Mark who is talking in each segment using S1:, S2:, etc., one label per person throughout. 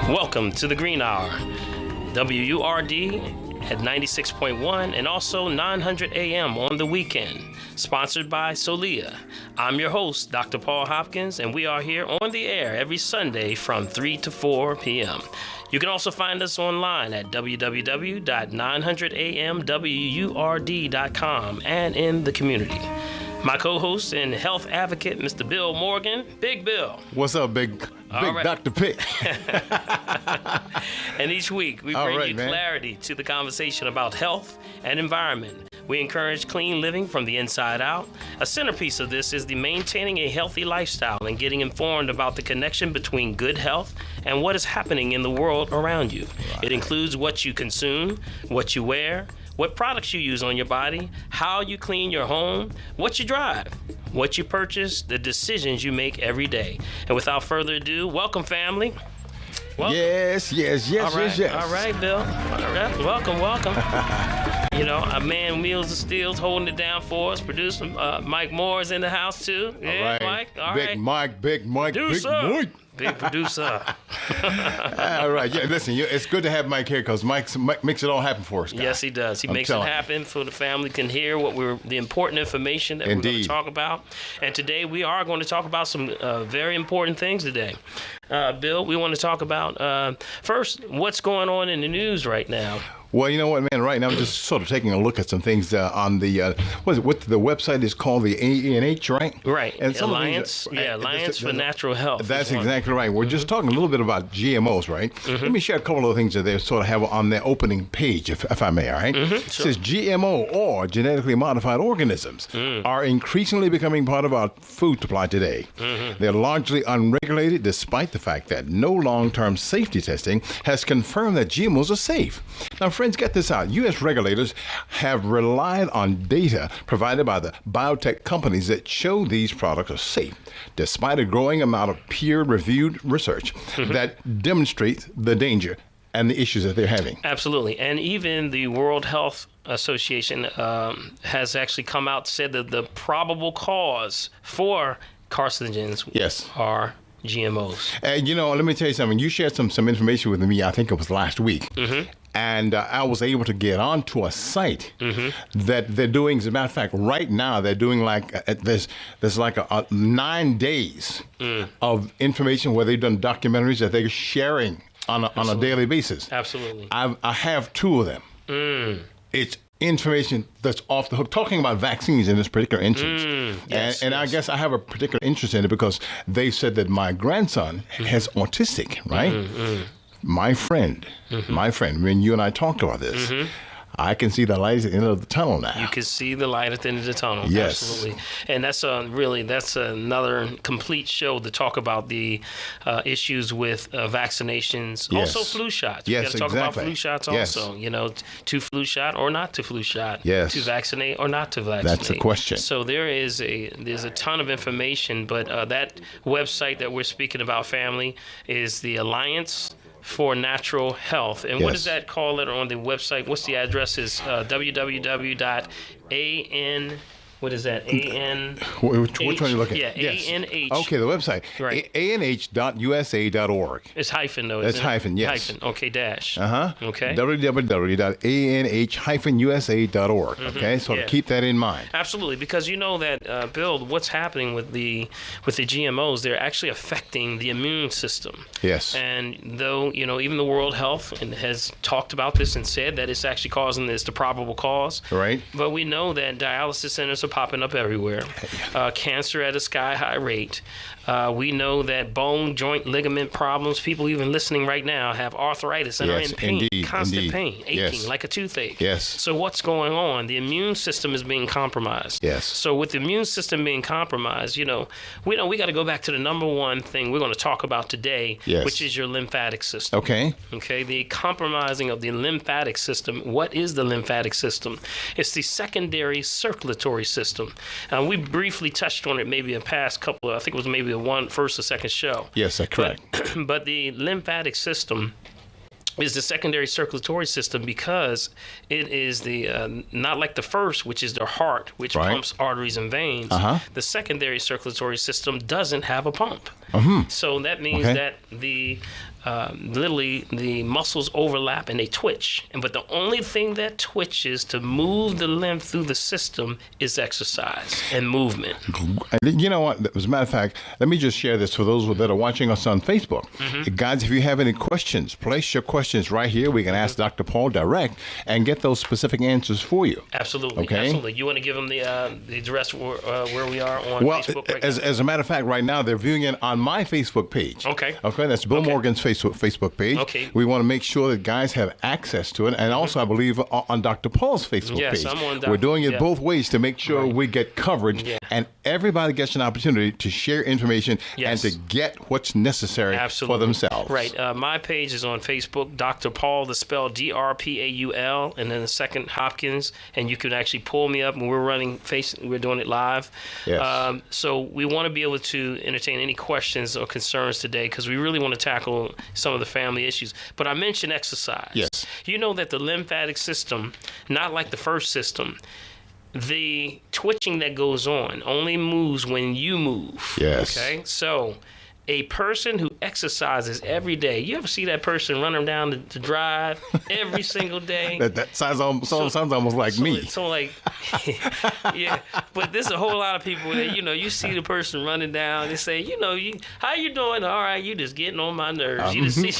S1: Welcome to the Green Hour, WURD at 96.1 and also 900 AM on the weekend, sponsored by Solia. I'm your host, Dr. Paul Hopkins, and we are here on the air every Sunday from 3 to 4 p.m. You can also find us online at www.900amwurd.com and in the community. My co-host and health advocate, Mr. Bill Morgan. Big Bill.
S2: What's up, big right. Dr. Pick?
S1: And each week, we bring you clarity to the conversation about health and environment. We encourage clean living from the inside out. A centerpiece of this is the maintaining a healthy lifestyle and getting informed about the connection between good health and what is happening in the world around you. Right. It includes what you consume, what you wear, what products you use on your body, how you clean your home, what you drive, what you purchase, the decisions you make every day. And without further ado, welcome, family. Welcome.
S2: Yes.
S1: All right, Bill. All right. Welcome. You know, our man Wheels of Steel's holding it down for us. Producer Mike Moore is in the house, too. Yeah, Mike. All right.
S2: Big Mike.
S1: Big producer.
S2: All right. Yeah, listen, it's good to have Mike here because Mike makes it all happen for us, guys.
S1: Yes, he does. He makes it happen so the family can hear the important information that we're going to talk about. And today we are going to talk about some very important things today. Bill, we want to talk about, first, what's going on in the news right now.
S2: Well, you know what, man, right now I'm just sort of taking a look at some things on the, what the website is called, the ANH, right?
S1: Right.
S2: And
S1: Alliance for Natural Health.
S2: That's exactly right. We're just talking a little bit about GMOs, right? Mm-hmm. Let me share a couple of things that they sort of have on their opening page, if I may, all right? Mm-hmm. It says GMO, or genetically modified organisms, are increasingly becoming part of our food supply today. Mm-hmm. They're largely unregulated, despite the fact that no long-term safety testing has confirmed that GMOs are safe. Now, friends, get this out. U.S. regulators have relied on data provided by the biotech companies that show these products are safe, despite a growing amount of peer-reviewed research that demonstrates the danger and the issues that they're having.
S1: Absolutely. And even the World Health Association has actually come out and said that the probable cause for carcinogens are GMOs.
S2: And, let me tell you something. You shared some information with me, I think it was last week. Mm-hmm. And I was able to get onto a site that they're doing, as a matter of fact, right now, they're doing like, there's like a 9 days of information where they've done documentaries that they're sharing on a daily basis.
S1: Absolutely.
S2: I have 2 of them. It's information that's off the hook, talking about vaccines in this particular instance. And I guess I have a particular interest in it because they said that my grandson has autistic, right? My friend, when you and I talked about this, I can see the light at the end of the tunnel now.
S1: You can see the light at the end of the tunnel.
S2: Yes.
S1: Absolutely. And that's another complete show to talk about the issues with vaccinations.
S2: Yes.
S1: Also flu shots.
S2: Yes,
S1: we got to talk about flu shots also. To flu shot or not to flu shot.
S2: Yes.
S1: To vaccinate or not to vaccinate.
S2: That's the question.
S1: So there's a ton of information, but that website that we're speaking about, family, is the Alliance for Natural Health. And what does that call it on the website? What's the address? Is www.an. What is that?
S2: Which one are you looking
S1: at?
S2: Yeah,
S1: ANH.
S2: Okay, the website.
S1: Right.
S2: ANH.usa.org.
S1: It's hyphen, though.
S2: It's hyphen, yes.
S1: Hyphen, okay, dash. Okay.
S2: www.anh-usa.org. Okay, so keep that in mind.
S1: Absolutely, because you know that, Bill, what's happening with the GMOs, they're actually affecting the immune system.
S2: Yes.
S1: And though, even the World Health has talked about this and said that it's actually causing this, the probable cause.
S2: Right.
S1: But we know that dialysis centers are popping up everywhere. Cancer at a sky-high rate. We know that bone, joint, ligament problems, people even listening right now have arthritis and are in pain, constant pain, aching like a toothache.
S2: Yes.
S1: So what's going on? The immune system is being compromised.
S2: Yes.
S1: So with the immune system being compromised, we got to go back to the number one thing we're going to talk about today, which is your lymphatic system.
S2: Okay.
S1: Okay, the compromising of the lymphatic system. What is the lymphatic system? It's the secondary circulatory system. We briefly touched on it maybe in past couple of, I think it was maybe the first or second show.
S2: Yes, that's correct.
S1: But the lymphatic system is the secondary circulatory system because it is the not like the first, which is the heart, which pumps arteries and veins. The secondary circulatory system doesn't have a pump. So that means that the literally the muscles overlap and they twitch. But the only thing that twitches to move the lymph through the system is exercise and movement.
S2: And you know what? As a matter of fact, let me just share this for those that are watching us on Facebook. Guys, if you have any questions, place your questions right here. We can ask Dr. Paul direct and get those specific answers for you.
S1: Absolutely.
S2: Okay?
S1: Absolutely. You want to give them the address where we are on Facebook right now?
S2: As a matter of fact, right now they're viewing it on my Facebook page.
S1: Okay.
S2: Okay, that's Bill Morgan's Facebook page.
S1: Okay.
S2: We want to make sure that guys have access to it, and also I believe on Dr. Paul's Facebook
S1: yes,
S2: page.
S1: I'm on Dr.
S2: We're doing it both ways to make sure we get coverage, and everybody gets an opportunity to share information and to get what's necessary for themselves.
S1: Right. My page is on Facebook, Dr. Paul, the spell DRPAUL, and then the second Hopkins, and you can actually pull me up, and we're doing it live.
S2: Yes.
S1: So we want to be able to entertain any questions or concerns today because we really want to tackle some of the family issues. But I mentioned exercise.
S2: Yes.
S1: You know that the lymphatic system, not like the first system, the twitching that goes on only moves when you move.
S2: Yes.
S1: Okay? So a person who exercises every day, you ever see that person running down to drive every single day?
S2: That sounds almost like me.
S1: So like, yeah. But there's a whole lot of people that, you see the person running down, they say, how you doing? All right, you just getting on my nerves. You just see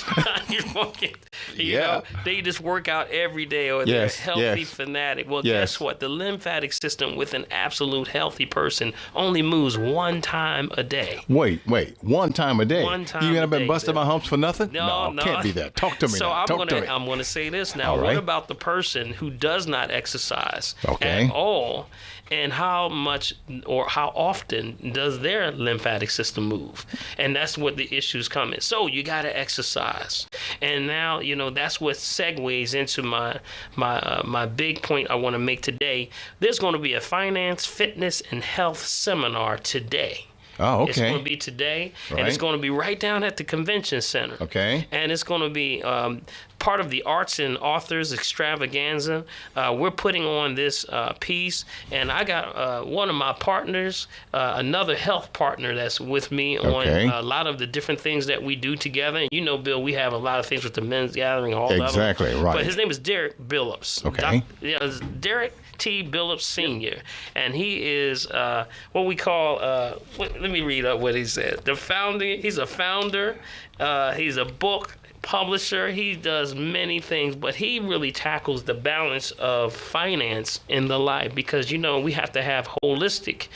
S1: you're walking. You know, they just work out every day, or they're a healthy fanatic. Well, guess what? The lymphatic system with an absolute healthy person only moves one time a day.
S2: Wait. One time a day.
S1: One time
S2: you
S1: a
S2: ain't been
S1: day,
S2: busting my humps for nothing?
S1: No,
S2: can't be that. Talk to me
S1: so
S2: now.
S1: I'm going to say this now.
S2: All right.
S1: What about the person who does not exercise
S2: at
S1: all? And how much or how often does their lymphatic system move? And that's what the issues come in. So you got to exercise. And now, that's what segues into my big point I want to make today. There's going to be a finance, fitness, and health seminar today.
S2: Oh, okay.
S1: It's going to be today, and it's going to be right down at the convention center.
S2: Okay.
S1: And it's going to be part of the Arts and Authors Extravaganza. We're putting on this piece, and I got one of my partners, another health partner that's with me on a lot of the different things that we do together. And Bill, we have a lot of things with the men's gathering, all of them.
S2: Exactly, right.
S1: But his name is Derek Billups.
S2: Okay.
S1: It's Derek T. Billups Sr., and he is what we call, let me read up what he said. He's a founder, he's a book publisher, he does many things, but he really tackles the balance of finance in the life because, we have to have holistic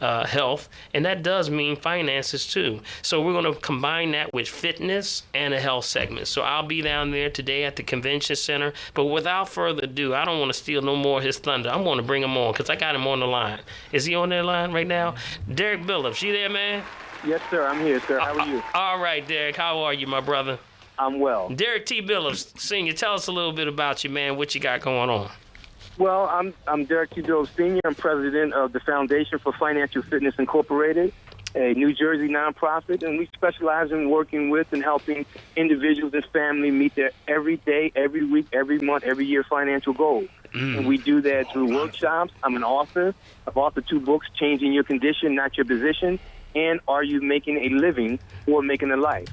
S1: health, and that does mean finances too. So we're going to combine that with fitness and a health segment. So I'll be down there today at the convention center, but without further ado, I don't want to steal no more of his thunder. I'm going to bring him on because I got him on the line. Is he on that line right now? Derek Billups, you there, man?
S3: Yes, sir. I'm here, sir. How are you?
S1: All right, Derek. How are you, my brother?
S3: I'm well.
S1: Derek T. Billups, Sr., tell us a little bit about you, man. What you got going on?
S3: Well, I'm Derek T. Billups Sr. I'm president of the Foundation for Financial Fitness Incorporated, a New Jersey nonprofit, and we specialize in working with and helping individuals and family meet their every day, every week, every month, every year financial goals. And we do that through workshops. I'm an author. I've authored 2 books, Changing Your Condition, Not Your Position, and Are You Making a Living or Making a Life?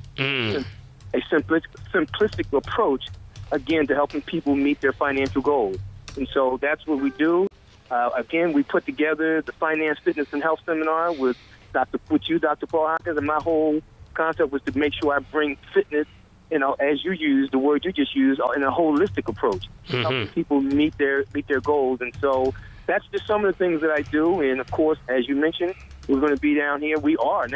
S3: A simplistic approach, again, to helping people meet their financial goals. And so that's what we do. Again, we put together the Finance, Fitness, and Health Seminar with Dr. Paul Hopkins, and my whole concept was to make sure I bring fitness, as you use the word you just used, in a holistic approach, helping people meet their goals. And so that's just some of the things that I do. And, of course, as you mentioned, we're going to be down here. We are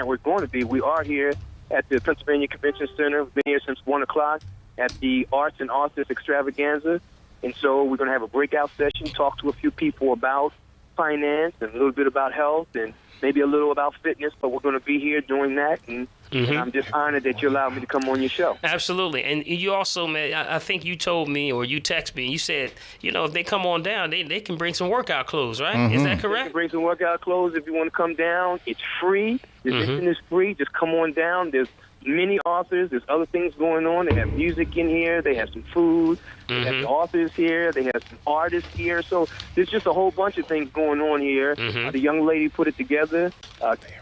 S3: here at the Pennsylvania Convention Center. We've been here since 1 o'clock at the Arts and Authors Extravaganza. And so we're going to have a breakout session, talk to a few people about finance and a little bit about health and maybe a little about fitness, but we're going to be here doing that. And I'm just honored that you allowed me to come on your show.
S1: Absolutely. And you also, man, I think you told me or you texted me, you said, if they come on down, they can bring some workout clothes, right? Is that correct?
S3: They can bring some workout clothes if you want to come down. It's free. The admission is free. Just come on down. There's many authors. There's other things going on. They have music in here. They have some food. They have the authors here. They have some artists here. So there's just a whole bunch of things going on here. The young lady put it together.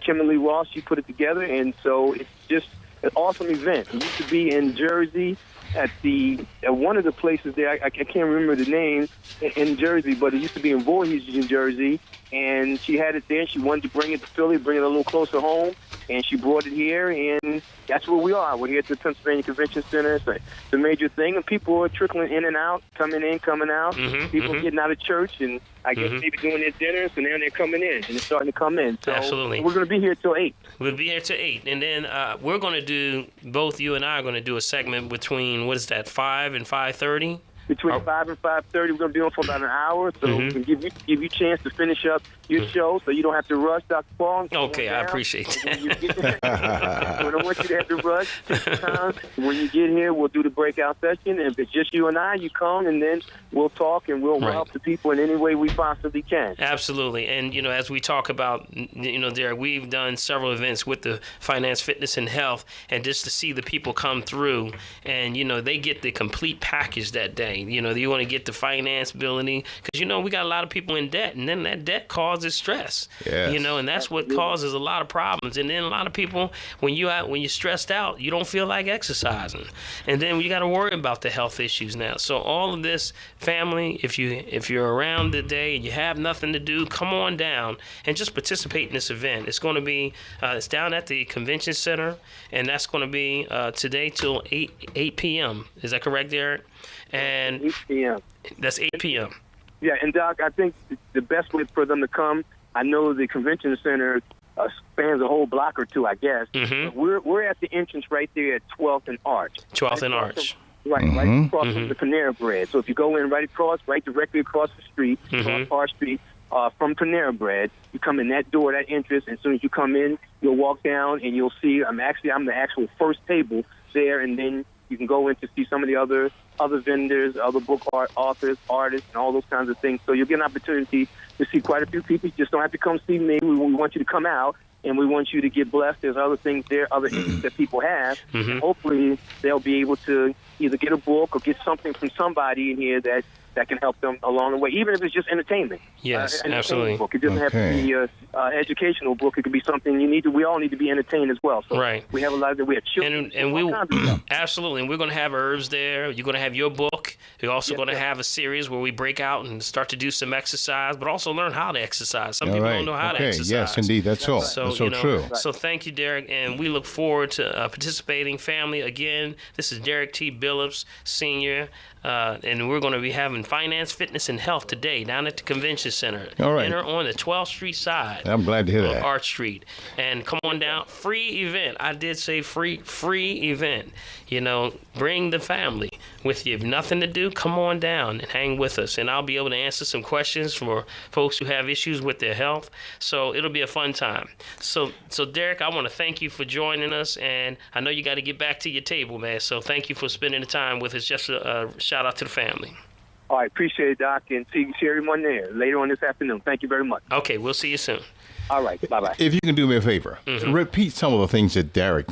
S3: Kimberly Ross, she put it together. And so it's just an awesome event. It used to be in Jersey at one of the places there. I can't remember the name in Jersey, but it used to be in Voorhees, in Jersey. And she had it there. She wanted to bring it to Philly, bring it a little closer home, and she brought it here. And that's where we are. We're here at the Pennsylvania Convention Center. It's a major thing, and people are trickling in and out, coming in, coming out. People getting out of church, and I guess maybe doing their dinner, so now they're coming in, and they're starting to come in. So
S1: absolutely.
S3: We're going to be here till 8.
S1: We'll be here till 8, and then we're going to do, both you and I are going to do a segment between, 5 and 5:30?
S3: Between 5 and 5:30, we're going to be on for about an hour, so we can give you a chance to finish up your show, so you don't have to rush, Dr. Paul.
S1: Okay, I appreciate that.
S3: I don't want you to have to rush. When you get here, we'll do the breakout session, and if it's just you and I, you come, and then we'll talk, and we'll help the people in any way we possibly can.
S1: Absolutely, and as we talk about, Derek, we've done several events with the Finance, Fitness, and Health, and just to see the people come through, and they get the complete package that day. You want to get the finance ability, because we got a lot of people in debt, and then that debt causes stress.
S2: Yes.
S1: And that's what causes a lot of problems. And then a lot of people, when you're stressed out, you don't feel like exercising, and then you got to worry about the health issues now. So all of this, family, if you're around today and you have nothing to do, come on down and just participate in this event. It's going to be it's down at the Convention Center, and that's going to be today till 8 p.m. Is that correct, Derek? And
S3: 8 p.m.
S1: That's 8 p.m.
S3: Yeah, and Doc, I think the best way for them to come, I know the Convention Center spans a whole block or two, I guess. But we're at the entrance right there at 12th and Arch.
S1: 12th and Arch.
S3: Right across from the Panera Bread. So if you go in right directly across the street, across Arch Street, from Panera Bread, you come in that door, that entrance, and as soon as you come in, you'll walk down and you'll see, I'm the actual first table there, and then you can go in to see some of the other vendors, other book authors, artists, and all those kinds of things. So you'll get an opportunity to see quite a few people. You just don't have to come see me. We want you to come out, and we want you to get blessed. There's other things there, other interests that people have. And hopefully they'll be able to either get a book or get something from somebody in here that can help them along the way, even if it's just entertainment.
S1: Yes, absolutely.
S3: Book. It doesn't have to be an educational book. It could be something we all need to be entertained as well. So we have a lot of we have children.
S1: And we absolutely, and we're going to have herbs there. You're going to have your book. You're also going to have a series where we break out and start to do some exercise, but also learn how to exercise. Some people don't know how to exercise.
S2: Yes, indeed, that's so. That's so true.
S1: So thank you, Derek, and we look forward to participating. Family, again, this is Derek T. Billups, Sr., and we're going to be having Finance, Fitness, and Health today down at the Convention Center.
S2: All right.
S1: Enter on the 12th Street side.
S2: I'm glad to hear that.
S1: Arch Street. And come on down. Free event. I did say free event. Bring the family with you. If nothing to do, come on down and hang with us. And I'll be able to answer some questions for folks who have issues with their health. So it'll be a fun time. So Derek, I want to thank you for joining us. And I know you got to get back to your table, man. So thank you for spending the time with us. Just a shout out to the family.
S3: All right, appreciate it, Doc, and see everyone there later on this afternoon. Thank you very much.
S1: Okay, we'll see you soon.
S3: All right, bye-bye.
S2: If you can do me a favor, repeat some of the things that Derek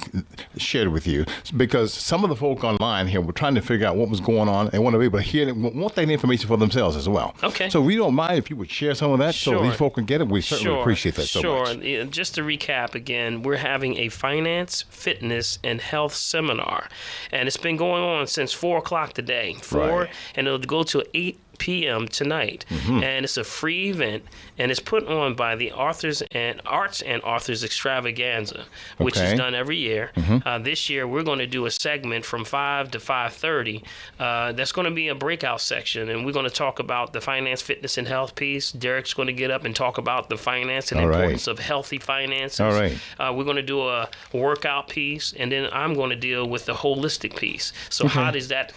S2: shared with you, because some of the folk online here were trying to figure out what was going on and want to be able to hear it, want that information for themselves as well.
S1: Okay.
S2: So we don't mind if you would share some of that so these folk can get it. We certainly appreciate that so much.
S1: Sure. Just to recap again, we're having a Finance, Fitness, and Health seminar, and it's been going on since 4 o'clock today. And it'll go till 8 p.m. tonight, and it's a free event, and it's put on by the Arts and Authors Extravaganza, which is done every year. This year, we're going to do a segment from 5 to 5:30. That's going to be a breakout section, and we're going to talk about the finance, fitness, and health piece. Derek's going to get up and talk about the finance and the importance of healthy finances.
S2: All right.
S1: We're going to do a workout piece, and then I'm going to deal with the holistic piece. So how does that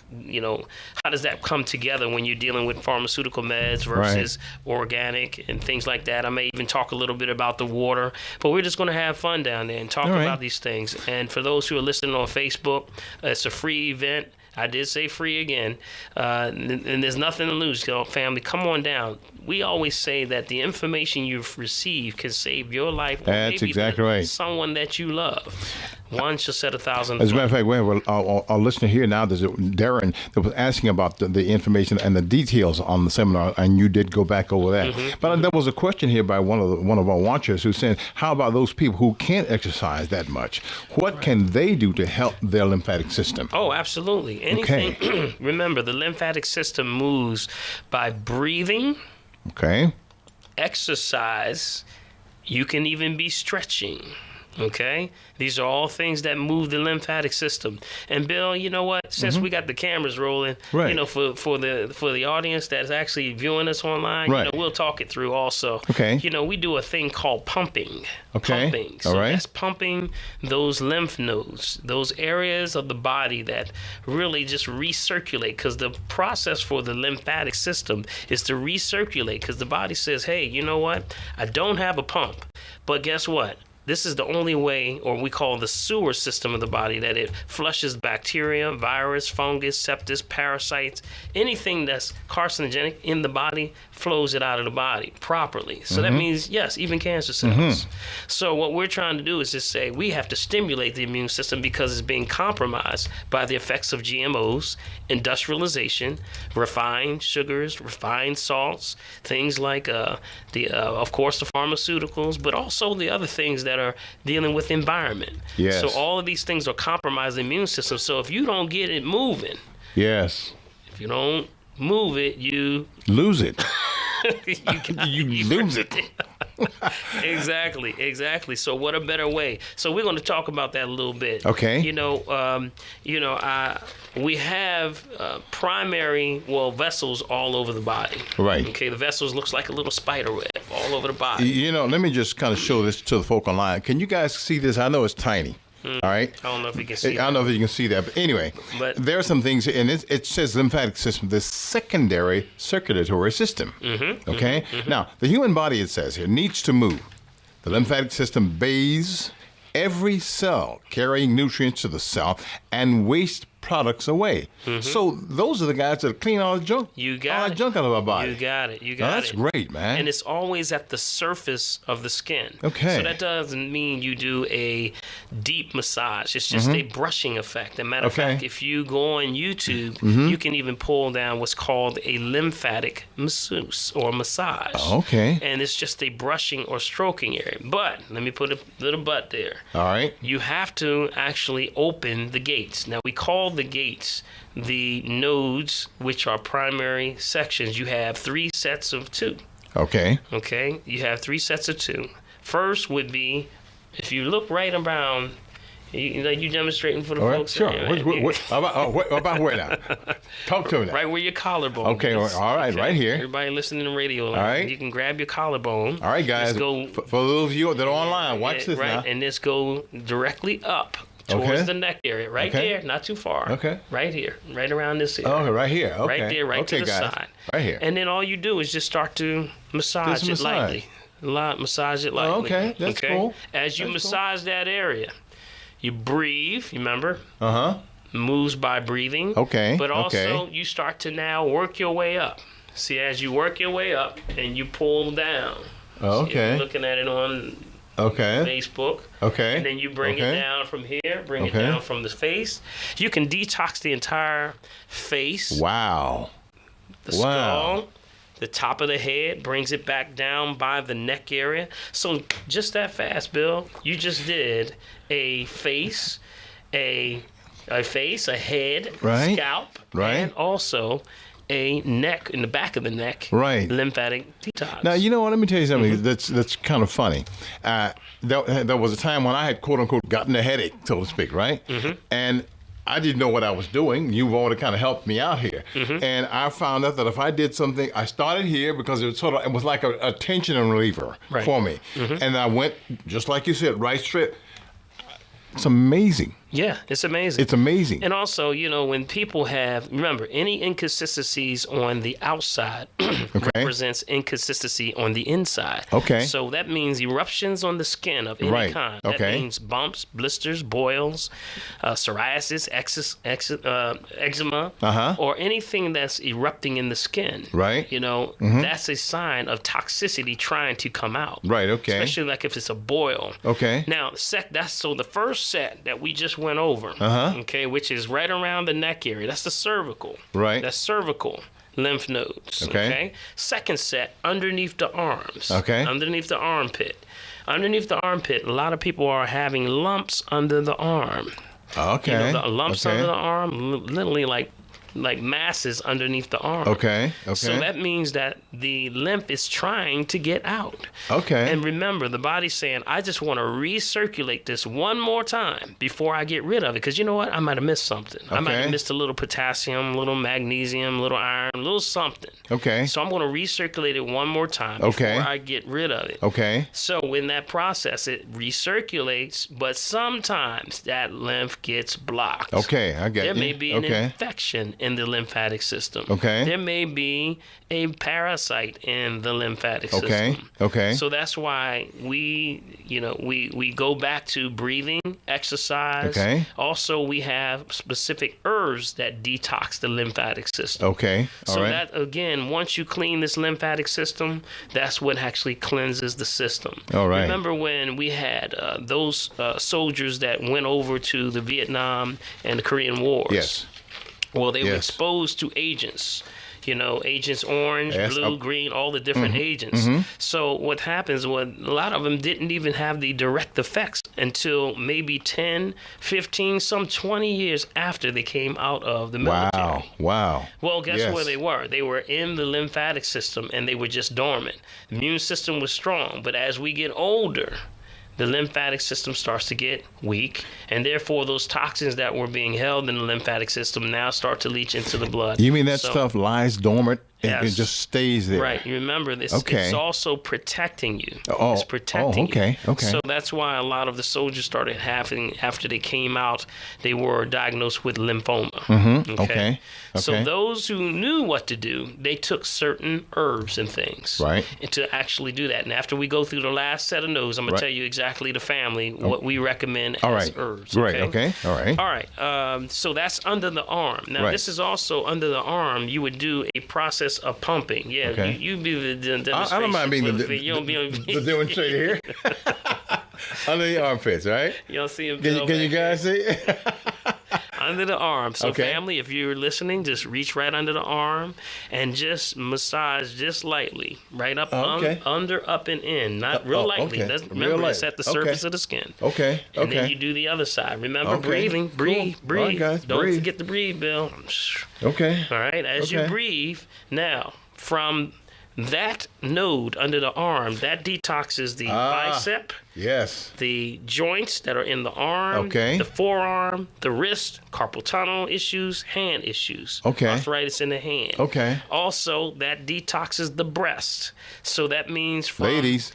S1: come together when you're dealing with pharmaceutical meds versus organic and things like that? I may even talk a little bit about the water, but we're just going to have fun down there and talk about these things. And for those who are listening on Facebook, it's a free event. I did say free again. And there's nothing to lose. Family, come on down. We always say that the information you've received can save your life.
S2: That's exactly right.
S1: Someone that you love. One shall set 1,000.
S2: As a matter of fact, we have our listener here now. There's Darren that was asking about the information and the details on the seminar, and you did go back over that. But there was a question here by one of our watchers who said, "How about those people who can't exercise that much? What can they do to help their lymphatic system?"
S1: Oh, absolutely. Anything. Okay. Remember, the lymphatic system moves by breathing.
S2: Okay.
S1: Exercise. You can even be stretching. Okay? These are all things that move the lymphatic system. And Bill, you know what? Since we got the cameras rolling,
S2: right.
S1: you know, for the audience that's actually viewing us online,
S2: right.
S1: you know, we'll talk it through also.
S2: Okay.
S1: You know, we do a thing called pumping.
S2: Okay.
S1: Pumping. So
S2: all right.
S1: that's pumping those lymph nodes, those areas of the body that really just recirculate, because the process for the lymphatic system is to recirculate, because the body says, hey, you know what? I don't have a pump, but guess what? This is the only way, or we call the sewer system of the body, that it flushes bacteria, virus, fungus, sepsis, parasites, anything that's carcinogenic in the body, flows it out of the body properly. So that means, yes, even cancer cells. So what we're trying to do is just say we have to stimulate the immune system because it's being compromised by the effects of GMOs, industrialization, refined sugars, refined salts, things like, of course, the pharmaceuticals, but also the other things that are dealing with environment.
S2: Yes.
S1: So all of these things are compromising the immune system. So if you don't get it moving,
S2: yes.
S1: If you don't move it, you
S2: lose it.
S1: you
S2: lose it.
S1: Exactly. So what a better way. So we're going to talk about that a little bit.
S2: Okay.
S1: We have primary vessels all over the body.
S2: Right.
S1: Okay. The vessels looks like a little spider web all over the body.
S2: You know, let me just kind of show this to the folk online. Can you guys see this? I know it's tiny. All right.
S1: I don't know if you can see that.
S2: I don't know if you can see that. But anyway, there are some things, and it says lymphatic system, the secondary circulatory system. Okay? Now, the human body, it says here, needs to move. The lymphatic system bathes every cell, carrying nutrients to the cell and waste products away. So those are the guys that clean all the junk.
S1: You got
S2: all
S1: it.
S2: that junk out of our body.
S1: You got it.
S2: That's great, man.
S1: And it's always at the surface of the skin.
S2: Okay.
S1: So that doesn't mean you do a deep massage. It's just a brushing effect. As a matter of fact, if you go on YouTube, you can even pull down what's called a lymphatic masseuse or massage.
S2: Okay.
S1: And it's just a brushing or stroking area. But let me put a little but there.
S2: All right.
S1: You have to actually open the gates. Now, we call the gates the nodes, which are primary sections. You have 3 sets of 2.
S2: Okay.
S1: Okay, you have 3 sets of 2. First would be, if you look right around, you demonstrating for the folks.
S2: Sure.
S1: Right,
S2: about where now? Talk to me now.
S1: Right where your collarbone.
S2: Okay,
S1: is.
S2: all right, right here.
S1: Everybody listening to radio,
S2: all right.
S1: You can grab your collarbone.
S2: All right, guys.
S1: Go,
S2: for those of you that are online, watch this now.
S1: And just go directly up towards the neck area, right there, not too far.
S2: Okay.
S1: Right here, right around this area.
S2: Oh, right here. Okay.
S1: Right there, right to the side.
S2: Right here.
S1: And then all you do is just start to massage it lightly. Massage it lightly.
S2: Oh, okay, that's cool.
S1: As you massage that area, you breathe, you remember? Moves by breathing.
S2: Okay.
S1: But also you start to now work your way up. See, as you work your way up and you pull down.
S2: Oh, okay.
S1: See, if you're looking at it on Facebook.
S2: Okay.
S1: And then you bring it down from here, bring it down from the face. You can detox the entire face.
S2: Wow.
S1: The skull, the top of the head, brings it back down by the neck area. So just that fast, Bill, you just did a face, a head, scalp, and also a neck, in the back of the neck, lymphatic detox.
S2: Now, you know what? Let me tell you something that's kind of funny. There was a time when I had, quote unquote, gotten a headache, so to speak, right? And I didn't know what I was doing. You've already kind of helped me out here. And I found out that if I did something, I started here because it was like a tension reliever for me. And I went, just like you said, right straight. It's amazing.
S1: Yeah, it's amazing.
S2: It's amazing.
S1: And also, when people remember, any inconsistencies on the outside represents inconsistency on the inside.
S2: Okay.
S1: So that means eruptions on the skin of any kind. That means bumps, blisters, boils, psoriasis, eczema, or anything that's erupting in the skin.
S2: Right.
S1: That's a sign of toxicity trying to come out.
S2: Right, okay.
S1: Especially like if it's a boil.
S2: Okay.
S1: Now, the first set that we just went over, okay, which is right around the neck area. That's the cervical.
S2: Right.
S1: That's cervical lymph nodes.
S2: Okay.
S1: Second set, underneath the arms.
S2: Okay.
S1: Underneath the armpit. Underneath the armpit, a lot of people are having lumps under the arm.
S2: Okay.
S1: The lumps under the arm, literally like masses underneath the arm.
S2: Okay.
S1: So that means that the lymph is trying to get out.
S2: Okay.
S1: And remember, the body's saying, I just want to recirculate this one more time before I get rid of it. Because you know what? I might have missed something. I might have missed a little potassium, a little magnesium, a little iron, a little something.
S2: Okay.
S1: So I'm going to recirculate it one more time before I get rid of it.
S2: Okay.
S1: So in that process, it recirculates, but sometimes that lymph gets blocked.
S2: Okay, I get
S1: There
S2: you.
S1: may be an infection in the lymphatic system.
S2: Okay.
S1: There may be a parasite in the lymphatic system.
S2: Okay.
S1: So that's why we go back to breathing, exercise.
S2: Okay.
S1: Also, we have specific herbs that detox the lymphatic system.
S2: Okay.
S1: So that, again, once you clean this lymphatic system, that's what actually cleanses the system.
S2: All right.
S1: Remember when we had those soldiers that went over to the Vietnam and the Korean Wars?
S2: Yes.
S1: Well, they were exposed to agents. Agents orange, blue, green, all the different agents. So what happens was a lot of them didn't even have the direct effects until maybe 10, 15, some 20 years after they came out of the military.
S2: Wow.
S1: Well, guess where they were? They were in the lymphatic system and they were just dormant. The immune system was strong, but as we get older, the lymphatic system starts to get weak, and therefore those toxins that were being held in the lymphatic system now start to leach into the blood.
S2: You mean that stuff lies dormant and it just stays there?
S1: Right. You remember this. It's also protecting you. It's protecting you.
S2: Okay.
S1: So that's why a lot of the soldiers started having, after they came out, they were diagnosed with lymphoma.
S2: Okay.
S1: So those who knew what to do, they took certain herbs and things to actually do that. And after we go through the last set of those, I'm going to tell you exactly the family, what we recommend as herbs.
S2: Great. Okay. All right.
S1: All right. So that's under the arm. Now, this is also under the arm. You would do a process of pumping. Yeah.
S2: Okay.
S1: You be the demonstration.
S2: I don't mind being
S1: the
S2: demonstrator here. Under the armpits, right?
S1: You don't see him.
S2: Can you guys see?
S1: Under the arm. So family, if you're listening, just reach right under the arm and just massage just lightly. Right up, under, up, and in. Not real lightly. Remember, it's at the surface of the skin.
S2: Okay.
S1: And then you do the other side. Remember, breathing. Breathe.
S2: All right, guys,
S1: Don't forget to breathe, Bill.
S2: Okay.
S1: All right. As you breathe, now, from that node under the arm, that detoxes the bicep, the joints that are in the arm, the forearm, the wrist, carpal tunnel issues, hand issues, arthritis in the hand. Also, that detoxes the breast. So that means from
S2: ladies,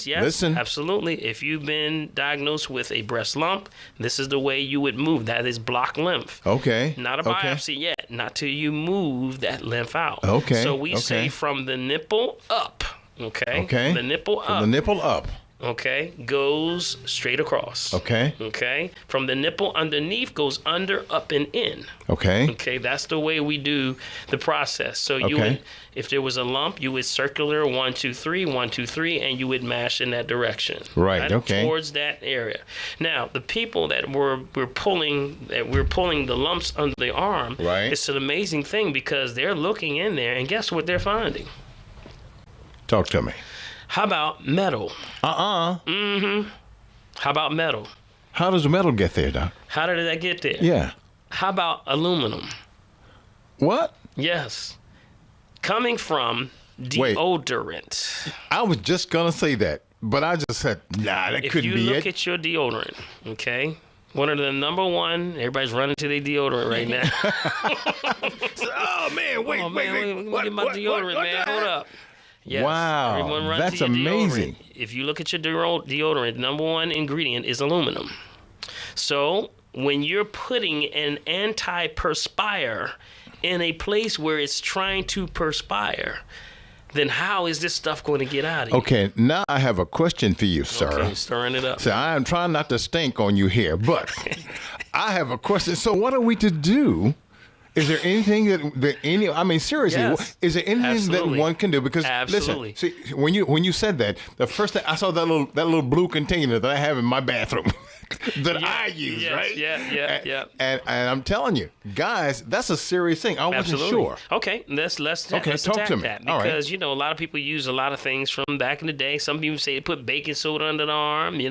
S1: yes,
S2: listen.
S1: Absolutely. If you've been diagnosed with a breast lump, this is the way you would move. That is blocked lymph. Not a biopsy yet. Not till you move that lymph out. So we say from the nipple up. From the nipple up.
S2: From the nipple up.
S1: Goes straight across. From the nipple underneath goes under, up, and in. That's the way we do the process. So you would, if there was a lump, you would circular 1, 2, 3, 1, 2, 3, and you would mash in that direction. Towards that area. Now, the people that we're pulling the lumps under the arm, it's an amazing thing because they're looking in there, and guess what they're finding?
S2: Talk to me.
S1: How about metal? How about metal?
S2: How does the metal get there, Doc?
S1: How did that get there?
S2: Yeah.
S1: How about aluminum?
S2: What?
S1: Yes. Coming from deodorant.
S2: I was just going to say that, but I just said, that couldn't be it.
S1: If you look at your deodorant, one of the number one, everybody's running to their deodorant right now.
S2: Wait.
S1: Let me get my deodorant, man. Hold up. Yes.
S2: Wow, that's amazing.
S1: If you look at your deodorant, number one ingredient is aluminum. So when you're putting an anti-perspire in a place where it's trying to perspire, then how is this stuff going to get out of you?
S2: Okay, now I have a question for you, sir.
S1: Okay, stirring it up.
S2: So I am trying not to stink on you here, but I have a question. So what are we to do? Is there anything I mean, seriously,
S1: Yes.
S2: is there anything
S1: Absolutely.
S2: that one can do? Because
S1: Absolutely.
S2: listen, see, when you said that, the first thing I saw that little blue container that I have in my bathroom that I use,
S1: yes,
S2: right?
S1: Yeah.
S2: And I'm telling you, guys, that's a serious thing. I wasn't
S1: Absolutely.
S2: sure.
S1: Okay, let's
S2: talk
S1: attack
S2: to me.
S1: that,
S2: All right.
S1: because a lot of people use a lot of things from back in the day. Some people say they put baking soda under the arm. You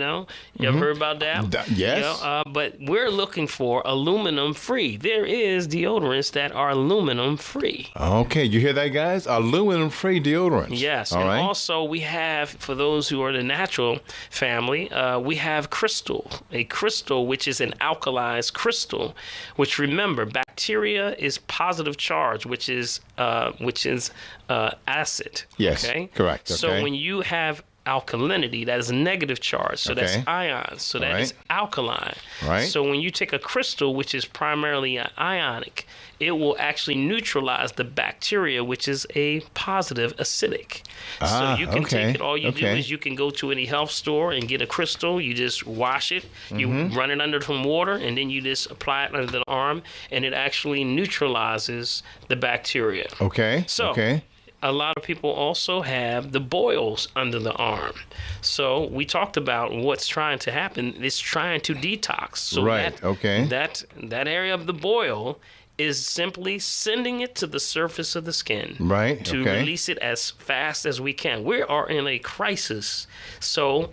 S1: ever heard about that?
S2: Yes.
S1: But we're looking for aluminum free. There is deodorants that are aluminum free.
S2: Okay, you hear that, guys? Aluminum-free deodorants.
S1: Yes,
S2: All
S1: and
S2: right.
S1: also we have, for those who are the natural family, we have crystal. A crystal, which is an alkalized crystal, which, remember, bacteria is positive charge, which is acid.
S2: Yes,
S1: Okay?
S2: correct,
S1: So
S2: okay.
S1: when you have alkalinity, that is a negative charge. So that's
S2: Okay.
S1: ions. So that
S2: All
S1: is
S2: right.
S1: alkaline.
S2: Right.
S1: So when you take a crystal, which is primarily ionic, it will actually neutralize the bacteria, which is a positive acidic. So you can
S2: okay,
S1: take it. All you do
S2: okay.
S1: is you can go to any health store and get a crystal. You just wash it. You
S2: Mm-hmm.
S1: run it under some water, and then you just apply it under the arm, and it actually neutralizes the bacteria.
S2: Okay.
S1: So,
S2: okay.
S1: a lot of people also have the boils under the arm. So we talked about what's trying to happen. It's trying to detox. So
S2: Right, okay.
S1: that area of the boil is simply sending it to the surface of the skin.
S2: Right,
S1: To
S2: okay.
S1: release it as fast as we can. We are in a crisis. So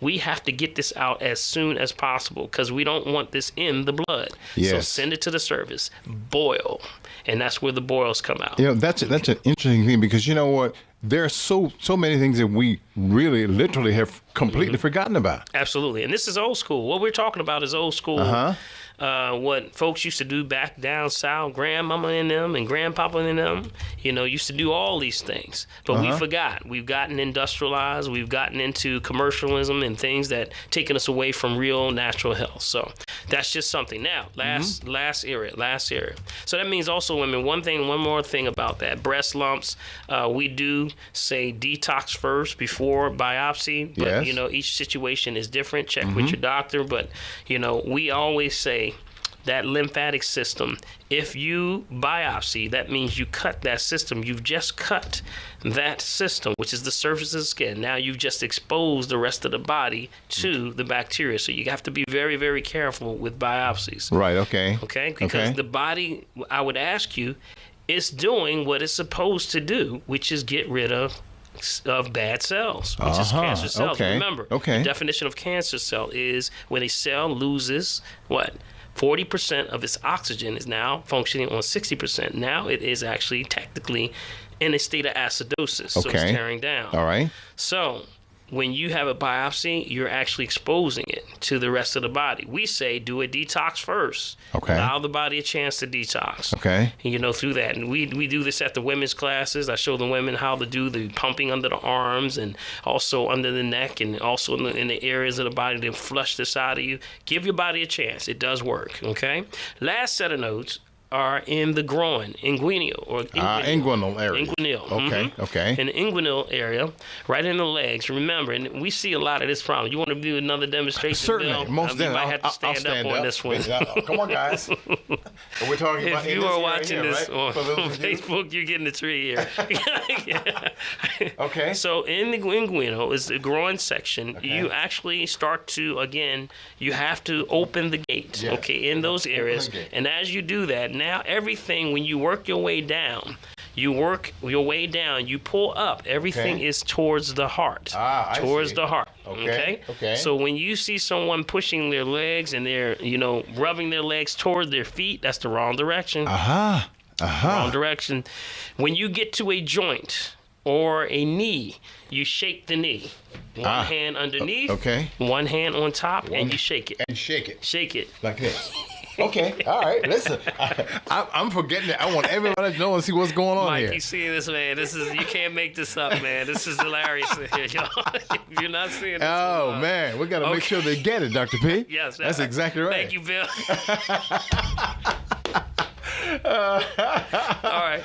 S1: we have to get this out as soon as possible because we don't want this in the blood. So
S2: Yes.
S1: send it to the surface. Boil. And that's where the boils come out.
S2: That's an interesting thing because you know what? There are so many things that we really, literally have completely forgotten about.
S1: Absolutely. And this is old school. What we're talking about is old school. What folks used to do back down south, grandmama and them and grandpapa and them, used to do all these things. But we forgot. We've gotten industrialized. We've gotten into commercialism and things that taken us away from real natural health. So that's just something. Now, last area. So that means also, women, one more thing about that. Breast lumps, we do say detox first before biopsy. But,
S2: Yes.
S1: each situation is different. Check with your doctor. But, we always say that lymphatic system, if you biopsy, that means you cut that system. You've just cut that system, which is the surface of the skin. Now you've just exposed the rest of the body to the bacteria. So you have to be very, very careful with biopsies.
S2: Right. Okay.
S1: Okay? Because
S2: Okay.
S1: the body, I would ask you, is doing what it's supposed to do, which is get rid of bad cells, which is cancer cells.
S2: Okay.
S1: Remember,
S2: Okay.
S1: the definition of cancer cell is when a cell loses what? 40% of its oxygen is now functioning on 60%. Now it is actually technically in a state of acidosis, so it's
S2: Okay.
S1: tearing down.
S2: All right.
S1: So when you have a biopsy, you're actually exposing it to the rest of the body. We say do a detox first.
S2: Okay.
S1: Allow the body a chance to detox.
S2: Okay.
S1: Through that. And we do this at the women's classes. I show the women how to do the pumping under the arms and also under the neck and also in the areas of the body to flush this out of you. Give your body a chance. It does work, okay? Last set of notes are in the groin, inguinal or
S2: Inguinal area.
S1: Inguinal.
S2: Okay.
S1: mhm.
S2: Okay.
S1: In the inguinal area, right in the legs. Remember, and we see a lot of this problem. You want to do another demonstration?
S2: Certainly.
S1: Bill?
S2: Most
S1: You
S2: definitely.
S1: might have to
S2: I'll
S1: stand up on this one.
S2: Come on, guys. We're talking about
S1: If
S2: in
S1: you
S2: this
S1: are
S2: area
S1: watching
S2: here,
S1: this
S2: right?
S1: on
S2: For those of you-
S1: Facebook, you're getting the tree here.
S2: Okay.
S1: So in the inguinal is the groin section.
S2: Okay.
S1: You actually start to, again, you have to open the gate,
S2: Yes.
S1: okay, in those
S2: Open
S1: areas.
S2: the gate.
S1: And as you do that, now everything, when you work your way down, you pull up. Everything
S2: Okay.
S1: is towards the heart.
S2: I
S1: towards
S2: see.
S1: the heart.
S2: Okay, okay.
S1: So when you see someone pushing their legs and they're, rubbing their legs towards their feet, that's the wrong direction. Wrong direction. When you get to a joint or a knee, you shake the knee. One hand underneath,
S2: okay.
S1: one hand on top, and you shake it.
S2: And shake it
S1: Shake it.
S2: like this. Okay. All right. Listen, I'm forgetting it. I want everybody to know and see what's going on
S1: Mike,
S2: here.
S1: you see this, man? You can't make this up, man. This is hilarious here. You're not seeing this.
S2: Oh, man. We got to make sure they get it, Dr. P.
S1: Yes.
S2: That's exactly right.
S1: Thank you, Bill. All right.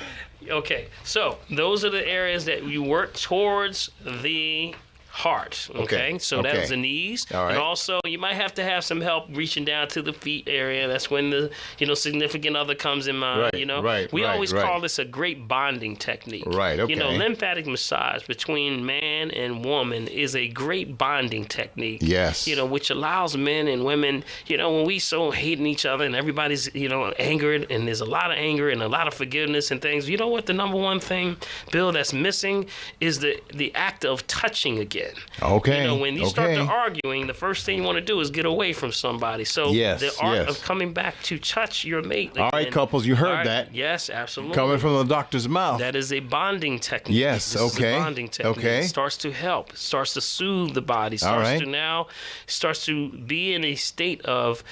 S1: Okay. So those are the areas that you work towards the heart. Okay. So
S2: Okay.
S1: that's the knees.
S2: All right.
S1: And also you might have to have some help reaching down to the feet area. That's when the significant other comes in mind.
S2: Right,
S1: We
S2: right,
S1: always
S2: right.
S1: call this a great bonding technique.
S2: Right, okay.
S1: Lymphatic massage between man and woman is a great bonding technique.
S2: Yes.
S1: Which allows men and women, when we so hating each other and everybody's, angered, and there's a lot of anger and a lot of forgiveness and things. You know what the number one thing, Bill, that's missing is the act of touching again.
S2: Okay.
S1: When you start to arguing, the first thing you want to do is get away from somebody. So the art of coming back to touch your mate again.
S2: All right, couples, you heard that.
S1: Yes, absolutely.
S2: Coming from the doctor's mouth.
S1: That is a bonding technique.
S2: Yes,
S1: This is
S2: okay.
S1: a bonding technique.
S2: Okay.
S1: It starts to help. It starts to soothe the body. Starts to be in a state of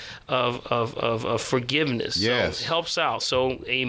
S1: forgiveness.
S2: Yes.
S1: So it helps out. So a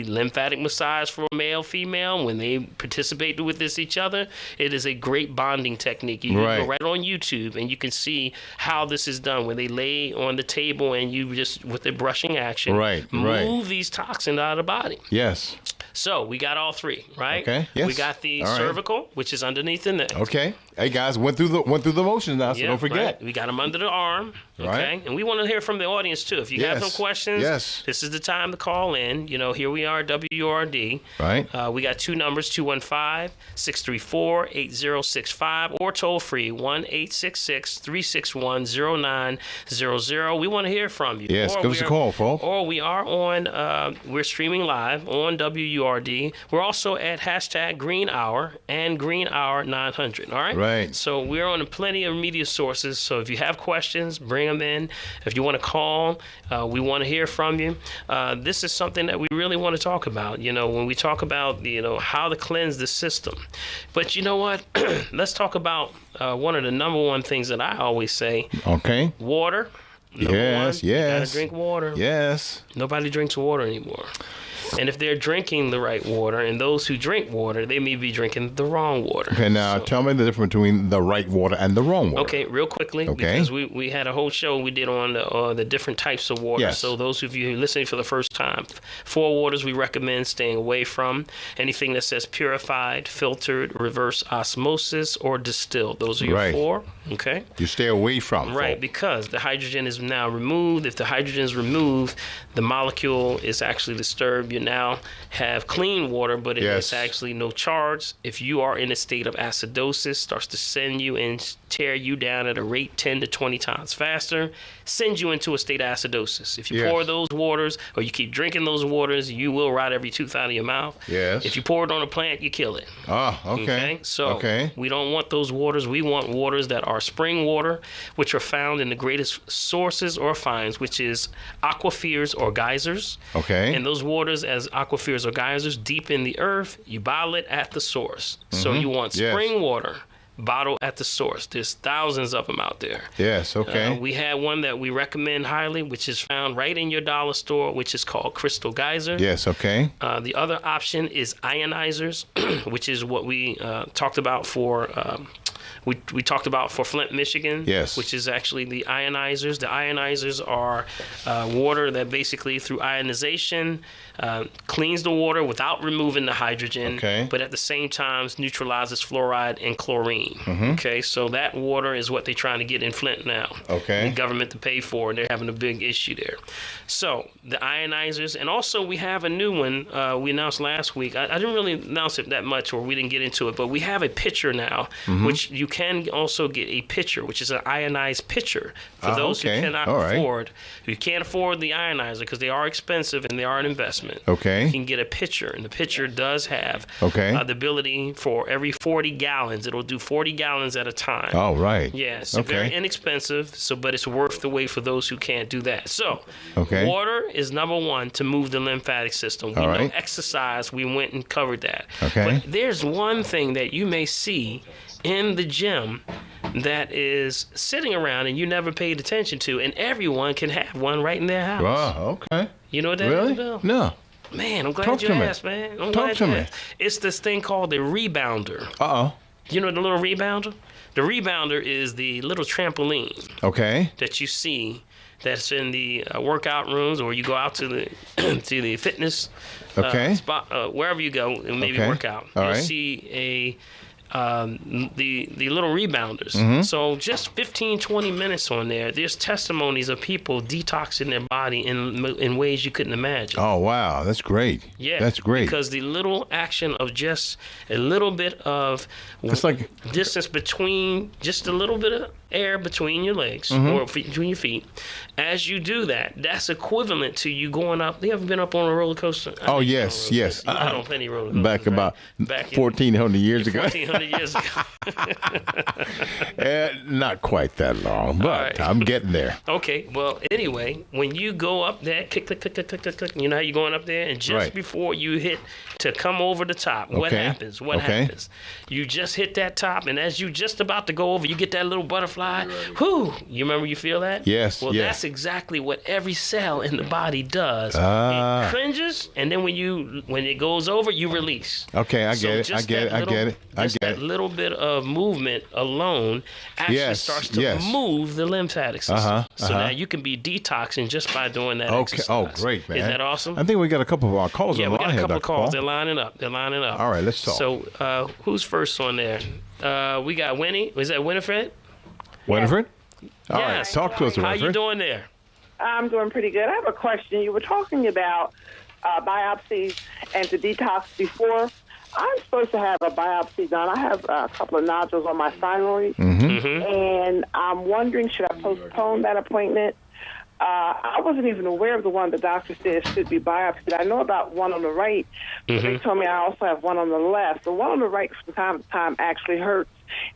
S1: lymphatic massage for male, female, when they participate with each other, it is a great bonding technique. You can go right on YouTube and you can see how this is done when they lay on the table and you just, with the brushing action, move these toxins out of the body.
S2: Yes.
S1: So we got all three, right?
S2: Okay. Yes.
S1: We got the
S2: All right.
S1: cervical, which is underneath the neck.
S2: Okay. Hey guys, went through the motions now, so don't forget.
S1: Right. We got them under the arm. Okay.
S2: Right.
S1: And we want to hear from the audience too. If you have some questions, this is the time to call in. Here we are, WURD.
S2: Right.
S1: We got two numbers, 215-634-8065 or toll free 1-866-361-0900. We want to hear from you.
S2: Yes, give us a call, folks.
S1: Or we are on, we're streaming live on WURD. We're also at hashtag Green Hour and Green Hour 900. All right.
S2: Right.
S1: So we're on plenty of media sources. So if you have questions, bring them in. If you want to call, we want to hear from you. This is something that we really want to talk about. When we talk about how to cleanse the system. But you know what? Let's talk about one of the number one things that I always say.
S2: Okay.
S1: Water. Number one, you gotta drink water.
S2: Yes.
S1: Nobody drinks water anymore. And if they're drinking the right water, and those who drink water, they may be drinking the wrong water.
S2: Okay, now tell me the difference between the right water and the wrong water.
S1: Okay, real quickly, because we had a whole show we did on the different types of water.
S2: Yes.
S1: So those of you listening for the first time, 4 waters we recommend staying away from. Anything that says purified, filtered, reverse osmosis, or distilled. Those are your 4. Okay.
S2: You stay away from.
S1: Right, because the hydrogen is now removed. If the hydrogen is removed, the molecule is actually disturbed. You now have clean water, but it is actually no charge. If you are in a state of acidosis, starts to send you and tear you down at a rate 10 to 20 times faster, sends you into a state of acidosis. If you pour those waters or you keep drinking those waters, you will rot every tooth out of your mouth.
S2: Yes.
S1: If you pour it on a plant, you kill it.
S2: Oh, okay.
S1: So we don't want those waters. We want waters that are spring water, which are found in the greatest sources or finds, which is aquifers or geysers.
S2: Okay.
S1: And those waters, as aquifers or geysers, deep in the earth, you bottle it at the source. So you want spring water. Bottle at the source. There's thousands of them out there.
S2: Yes, okay.
S1: We have one that we recommend highly, which is found right in your dollar store, which is called Crystal Geyser.
S2: Yes, okay.
S1: The other option is ionizers, which is what we talked about for we talked about for Flint, Michigan.
S2: Yes.
S1: Which is actually the ionizers. The ionizers are water that basically through ionization cleans the water without removing the hydrogen, but at the same time neutralizes fluoride and chlorine. Okay, so that water is what they're trying to get in Flint now.
S2: Okay.
S1: The government to pay for, and they're having a big issue there. So the ionizers, and also we have a new one we announced last week. I didn't really announce it that much, or we didn't get into it, but we have a pitcher now, which you can also get a pitcher, which is an ionized pitcher for those who cannot afford. If you can't afford the ionizer because they are expensive and they are an investment.
S2: Okay.
S1: You can get a pitcher, and the pitcher does have the ability for every 40 gallons. It'll do 40 gallons at a time.
S2: Oh, right.
S1: Yeah, so very inexpensive, but it's worth the wait for those who can't do that. So water is number one to move the lymphatic system. We know exercise, we went and covered that.
S2: Okay.
S1: But there's one thing that you may see in the gym that is sitting around and you never paid attention to, and everyone can have one right in their house.
S2: Wow, okay.
S1: You know what that
S2: Really?
S1: is, Bill?
S2: No.
S1: Man, I'm glad
S2: Talk
S1: you
S2: to me.
S1: asked, man. I'm
S2: Talk
S1: glad
S2: to
S1: you
S2: me.
S1: asked. It's this thing called the rebounder.
S2: Uh-oh.
S1: You know the little rebounder? The rebounder is the little trampoline
S2: Okay.
S1: that you see that's in the workout rooms, or you go out to the to the fitness
S2: Okay.
S1: spot, wherever you go and maybe
S2: Okay.
S1: work out.
S2: All
S1: You'll
S2: right.
S1: see the little rebounders.
S2: Mm-hmm.
S1: So just 15, 20 minutes on there, there's testimonies of people detoxing their body in ways you couldn't imagine.
S2: Oh, wow. That's great.
S1: Yeah,
S2: That's great.
S1: Because the little action of just a little bit of
S2: It's like-
S1: distance between, just a little bit of air between your legs
S2: Mm-hmm.
S1: or between your feet. As you do that, that's equivalent to you going up. You ever been up on a roller coaster? I
S2: Oh,
S1: think you've
S2: yes,
S1: been on a roller
S2: yes.
S1: coaster. You've been on plenty of roller coasters,
S2: Back
S1: right?
S2: about
S1: Back in
S2: 1,400 years ago.
S1: 1,400 years ago.
S2: Not quite that long, but
S1: right.
S2: I'm getting there.
S1: Okay, well, anyway, when you go up there, click, click, click, click, click, click, click, you know how you're going up there? And just
S2: Right.
S1: before you hit to come over the top, what
S2: Okay.
S1: happens? What
S2: Okay.
S1: happens? You just hit that top, and as you just about to go over, you get that little butterfly. Whew! You remember you feel that?
S2: Yes,
S1: Well,
S2: yes.
S1: that's exactly what every cell in the body does.
S2: Ah.
S1: It cringes, and then when it goes over, you release.
S2: Okay, I
S1: So
S2: get it. I
S1: just
S2: get
S1: that
S2: it. I
S1: little-
S2: get it. I
S1: just
S2: get
S1: that
S2: it.
S1: little bit of movement alone actually
S2: Yes,
S1: starts to
S2: yes.
S1: move the lymphatic system.
S2: Uh-huh,
S1: So
S2: uh-huh.
S1: now you can be detoxing just by doing that
S2: Okay.
S1: exercise.
S2: Oh, great, man.
S1: Isn't that awesome?
S2: I think we got a couple of our calls
S1: Yeah,
S2: on
S1: we
S2: the
S1: got
S2: line
S1: a
S2: here,
S1: couple of
S2: Dr.
S1: calls.
S2: Paul.
S1: They're lining up. They're lining up.
S2: All right, let's talk.
S1: So who's first on there? We got Winnie. Was that Winifred?
S2: Winifred? All right,
S1: Yes.
S2: talk to us,
S1: How
S2: Winifred.
S1: you doing there?
S4: I'm doing pretty good. I have a question. You were talking about biopsies and to detox before. I'm supposed to have a biopsy done. I have a couple of nodules on my thyroid, and I'm wondering, should I postpone that appointment? I wasn't even aware of the one the doctor said should be biopsied. I know about one on the right, but they told me I also have one on the left. The one on the right from time to time actually hurts,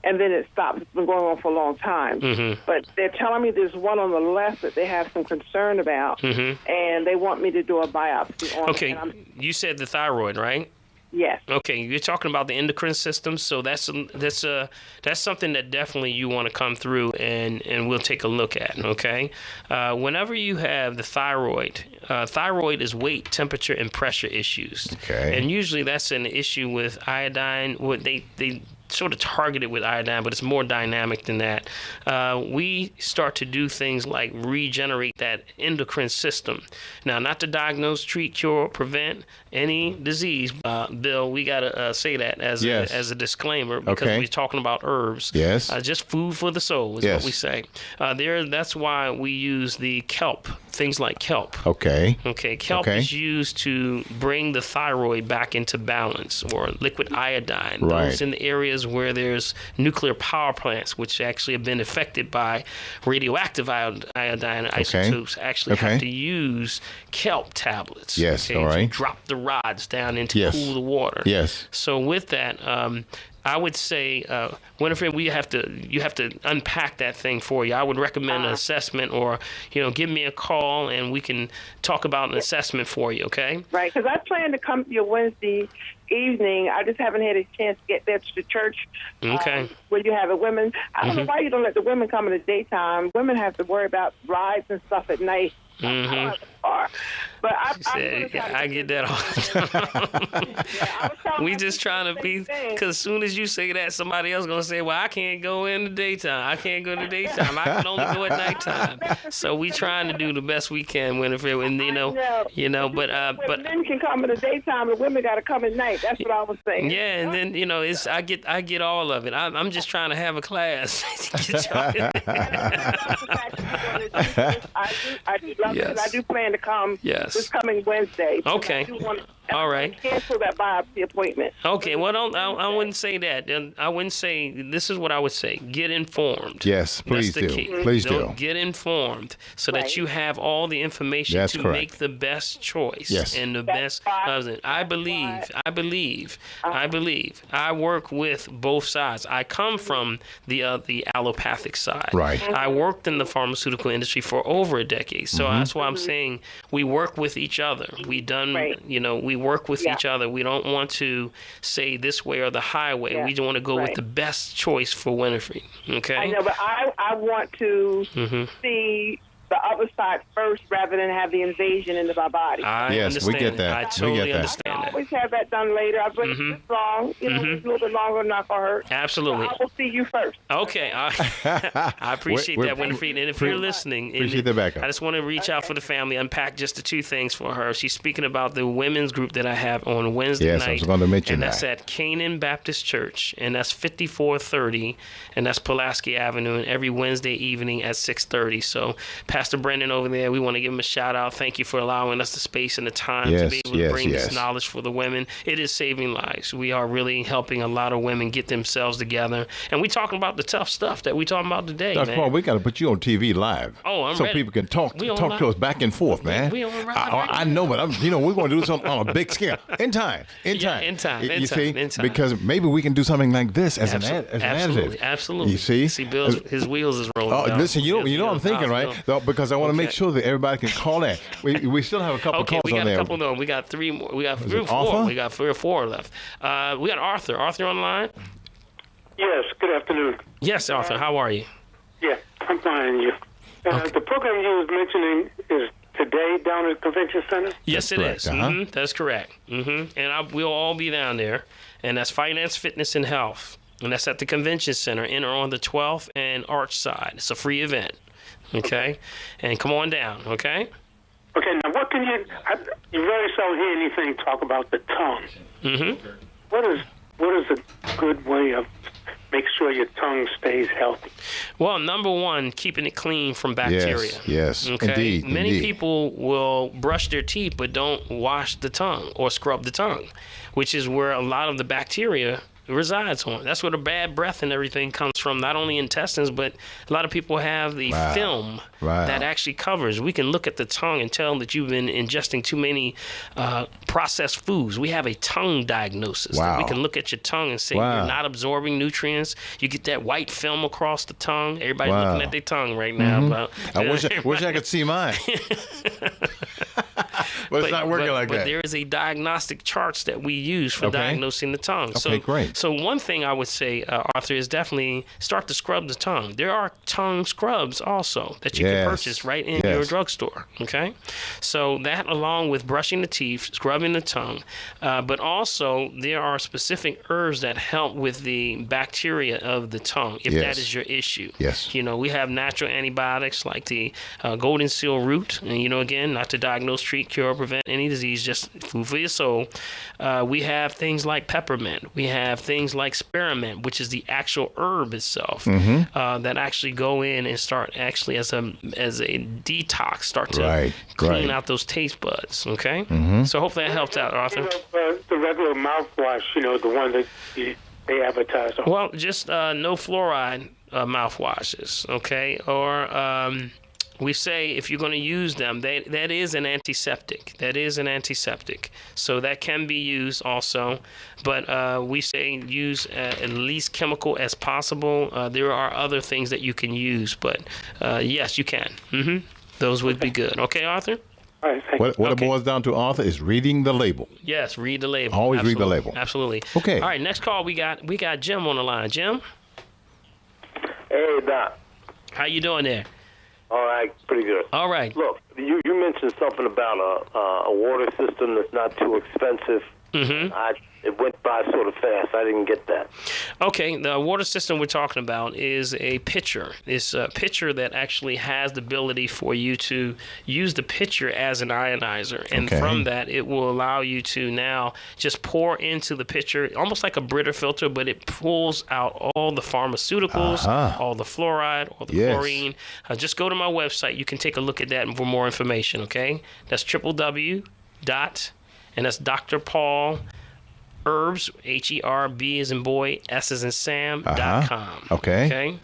S4: and then it stops. It's been going on for a long time. But they're telling me there's one on the left that they have some concern about, and they want me to do a biopsy on
S1: Okay,
S4: it. And
S1: you said the thyroid, right?
S4: yes.
S1: Okay, you're talking about the endocrine system, so that's something that definitely you want to come through and we'll take a look at. Okay, whenever you have the thyroid is weight, temperature, and pressure issues.
S2: Okay.
S1: And usually that's an issue with iodine. What they sort of targeted with iodine, but it's more dynamic than that. We start to do things like regenerate that endocrine system. Now, not to diagnose, treat, cure, prevent any disease, Bill. We gotta say that as
S2: Yes.
S1: a disclaimer because
S2: Okay.
S1: we're talking about herbs.
S2: Yes.
S1: Just food for the soul is
S2: Yes.
S1: what we say. That's why we use the kelp, things like kelp.
S2: Okay.
S1: Okay, kelp
S2: Okay.
S1: is used to bring the thyroid back into balance, or liquid iodine.
S2: Right.
S1: Those in the areas where there's nuclear power plants, which actually have been affected by radioactive iodine isotopes, actually
S2: Okay.
S1: have to use kelp tablets.
S2: Yes,
S1: okay,
S2: all right.
S1: to drop the rods down in to
S2: Yes.
S1: cool the water.
S2: Yes.
S1: So with that, I would say, Winifred, you have to unpack that thing for you. I would recommend an assessment, or give me a call and we can talk about an assessment for you. Okay?
S4: Right, because I plan to come to your Wednesday evening. I just haven't had a chance to get there to the church.
S1: Okay.
S4: Where you have the women. I don't know why you don't let the women come in the daytime. Women have to worry about rides and stuff at night. I don't have a car. But
S1: I get that all the time. We just trying to be, because as soon as you say that, somebody else going to say, well, I can't go in the daytime. I can't go in the daytime. I can only go at nighttime. So we trying to do the best we can, Winifred. And, but
S4: men can come in the daytime, the women got to come at night. That's what I was saying.
S1: yeah, and then, I get all of it. I'm just trying to have a class.
S4: I do love it, and I do plan to come this coming Wednesday.
S1: Okay. All right.
S4: Cancel that biopsy appointment.
S1: Okay, well, I wouldn't say that. And I wouldn't say, this is what I would say. Get informed.
S2: Yes, please
S1: That's the
S2: do.
S1: key.
S2: Please
S1: Don't
S2: do.
S1: Get informed so that you have all the information
S2: That's
S1: to
S2: correct.
S1: make the best choice.
S2: Yes.
S1: And the best. I believe. I work with both sides. I come from the allopathic side.
S2: Right.
S1: I worked in the pharmaceutical industry for over a decade. So that's why I'm saying we work with each other. We work with each other. We don't want to say this way or the highway.
S4: Yeah.
S1: We want to go with the best choice for Winifred. Okay.
S4: I know, but I want to see the other side first rather than have the invasion into my body.
S1: I understand.
S2: we get that.
S1: I
S2: We
S1: totally
S2: get that.
S1: understand
S4: I
S1: that.
S4: always have that done later. I've waited this long, a little bit longer, not gonna hurt.
S1: Absolutely.
S4: So I will see you first.
S1: Okay. I appreciate that, Winifred. And if you're listening,
S2: Appreciate the backup.
S1: I just want to reach out for the family, unpack just the two things for her. She's speaking about the women's group that I have on Wednesday
S2: Yes, I
S1: night.
S2: was going to mention
S1: and
S2: that.
S1: that's at Canaan Baptist Church, and that's 5430, and that's Pulaski Avenue, and every Wednesday evening at 6:30. So, Pastor Brendan over there, we want to give him a shout out. Thank you for allowing us the space and the time to be able to bring this knowledge for the women. It is saving lives. We are really helping a lot of women get themselves together, and we talking about the tough stuff that we talking about today,
S2: Dr.
S1: man.
S2: Paul, we got to put you on TV live.
S1: Oh, I'm
S2: so
S1: ready.
S2: people can talk
S1: We on
S2: to
S1: live.
S2: us back and forth, man.
S1: We on live
S2: I know, but we're going to do this on a big scale. In time.
S1: Yeah, in time,
S2: You
S1: in
S2: see,
S1: time, in time.
S2: because maybe we can do something like this as an
S1: Absolutely,
S2: additive.
S1: absolutely.
S2: You see?
S1: Bill's his wheels is rolling.
S2: Oh,
S1: down.
S2: listen, you know what I'm thinking, right? Though, because I want to make
S1: Okay.
S2: sure that everybody can call in. We still have a couple
S1: Okay,
S2: calls
S1: we got
S2: on
S1: a
S2: there.
S1: couple more. We got three more. We got three or
S2: it
S1: four.
S2: Arthur?
S1: We got 3 or 4 left. We got Arthur. Arthur on the line?
S5: Yes, good afternoon.
S1: Yes, Arthur. How are you?
S5: Yeah, I'm fine. You.
S1: Okay.
S5: The program you was mentioning is today down at the Convention Center?
S1: Yes, it
S2: correct,
S1: is.
S2: uh-huh.
S1: That's correct. And we'll all be down there. And that's Finance, Fitness, and Health. And that's at the Convention Center. Enter on the 12th and Arch side. It's a free event. Okay? And come on down. Okay?
S5: Okay, now what can you very seldom hear anything talk about the tongue. What is a good way of make sure your tongue stays healthy?
S1: Well, number one, keeping it clean from bacteria.
S2: Yes,
S1: Okay.
S2: indeed.
S1: Many
S2: indeed.
S1: people will brush their teeth but don't wash the tongue or scrub the tongue, which is where a lot of the bacteria resides on. That's where the bad breath and everything comes from, not only intestines, but a lot of people have the film that actually covers. We can look at the tongue and tell that you've been ingesting too many processed foods. We have a tongue diagnosis. That we can look at your tongue and say you're not absorbing nutrients. You get that white film across the tongue. Everybody's looking at their tongue right now. But,
S2: I wish I could see mine. But it's not working like that.
S1: But there is a diagnostic charts that we use for diagnosing the tongue.
S2: Okay, great.
S1: So one thing I would say, Arthur, is definitely start to scrub the tongue. There are tongue scrubs also that you can purchase right in your drugstore. Okay, so that along with brushing the teeth, scrubbing the tongue, but also there are specific herbs that help with the bacteria of the tongue if that is your issue.
S2: Yes.
S1: You know, we have natural antibiotics like the golden seal root, and again, not to diagnose, treat, cure, prevent any disease, just food for your soul. We have things like peppermint. We have things like spearmint, which is the actual herb itself, that actually go in and start actually as a detox, start to clean out those taste buds. Okay, so hopefully that helped out, Arthur.
S5: The regular mouthwash, the one that they advertise on.
S1: Well, just no fluoride mouthwashes, okay, or we say if you're going to use them, that is an antiseptic. That is an antiseptic. So that can be used also. But we say use at least chemical as possible. There are other things that you can use. But yes, you can. Those would be good. Okay, Arthur?
S5: All right, thank
S2: What it boils down to, Arthur, is reading the label.
S1: Yes, read the label.
S2: Always read the label.
S1: Absolutely.
S2: Okay.
S1: All right, next call we got Jim on the line. Jim?
S6: Hey, Doc.
S1: How you doing there?
S6: All right, pretty good.
S1: All right.
S6: Look, you mentioned something about a water system that's not too expensive. It went by sort of fast. I didn't get that.
S1: Okay, the water system we're talking about is a pitcher. It's a pitcher that actually has the ability for you to use the pitcher as an ionizer. And from that, it will allow you to now just pour into the pitcher, almost like a Brita filter, but it pulls out all the pharmaceuticals, all the fluoride, all the chlorine. Just go to my website. You can take a look at that for more information, okay? That's www. And that's Dr. Paul Herbs, HERB as in boy, S as in Sam.com.
S2: Okay.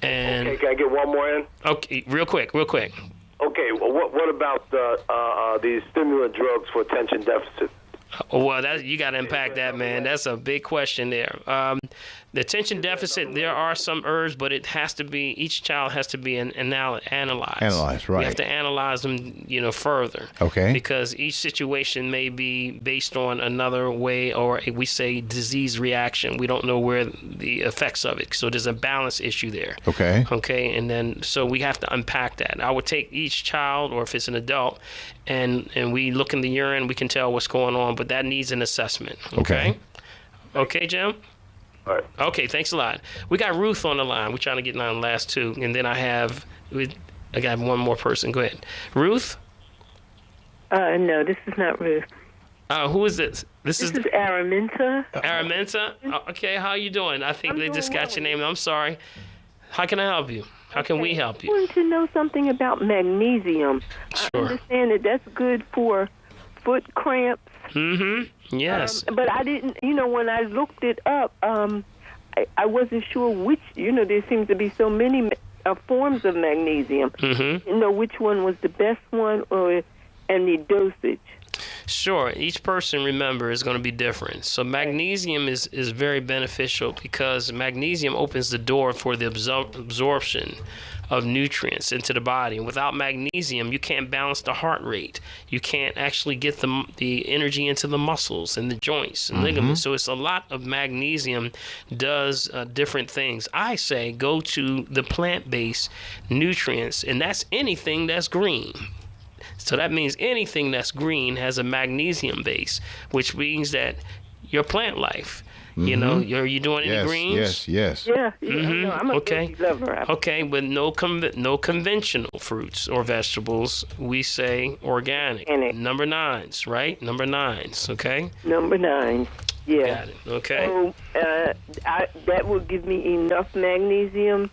S1: And
S6: okay, can I get one more in?
S1: Okay, real quick.
S6: Okay, well, what about these stimulant drugs for attention deficit?
S1: Well, you got to unpack that, man. That's a big question there. The attention deficit, there are some herbs, but it has to be, each child has to be analyzed.
S2: Analyzed, right.
S1: We have to analyze them, further.
S2: Okay.
S1: Because each situation may be based on another way, or we say disease reaction. We don't know where the effects of it. So there's a balance issue there.
S2: Okay.
S1: Okay. And then, so we have to unpack that. I would take each child, or if it's an adult, and we look in the urine, we can tell what's going on, but that needs an assessment. Okay. Okay, Jim?
S6: All right.
S1: Okay, thanks a lot. We got Ruth on the line. We're trying to get on the last two, and then I got one more person. Go ahead. Ruth?
S7: No, this is not Ruth.
S1: Who is this? This is
S7: Araminta.
S1: Araminta? Okay, how you doing? I think they just got your name. I'm sorry. How can I help you? How can we help you?
S7: I wanted to know something about magnesium.
S1: Sure.
S7: I understand that that's good for foot cramps.
S1: Mm-hmm. Yes.
S7: But I didn't, when I looked it up, I wasn't sure which, there seems to be so many forms of magnesium.
S1: Mm-hmm.
S7: Which one was the best one and the dosage.
S1: Sure. Each person, remember, is going to be different. So magnesium is very beneficial because magnesium opens the door for the absorption of nutrients into the body. And without magnesium, you can't balance the heart rate. You can't actually get the energy into the muscles and the joints and ligaments. So it's a lot of magnesium does different things. I say go to the plant-based nutrients, and that's anything that's green. So that means anything that's green has a magnesium base, which means that your plant life, you're doing any greens?
S2: Yes.
S7: Yeah, I'm a veggie lover.
S1: Okay, but no conventional fruits or vegetables. We say organic. Number 9s, right? Number 9s, okay?
S7: Number 9, yeah.
S1: Got it, okay.
S7: So that will give me enough magnesium.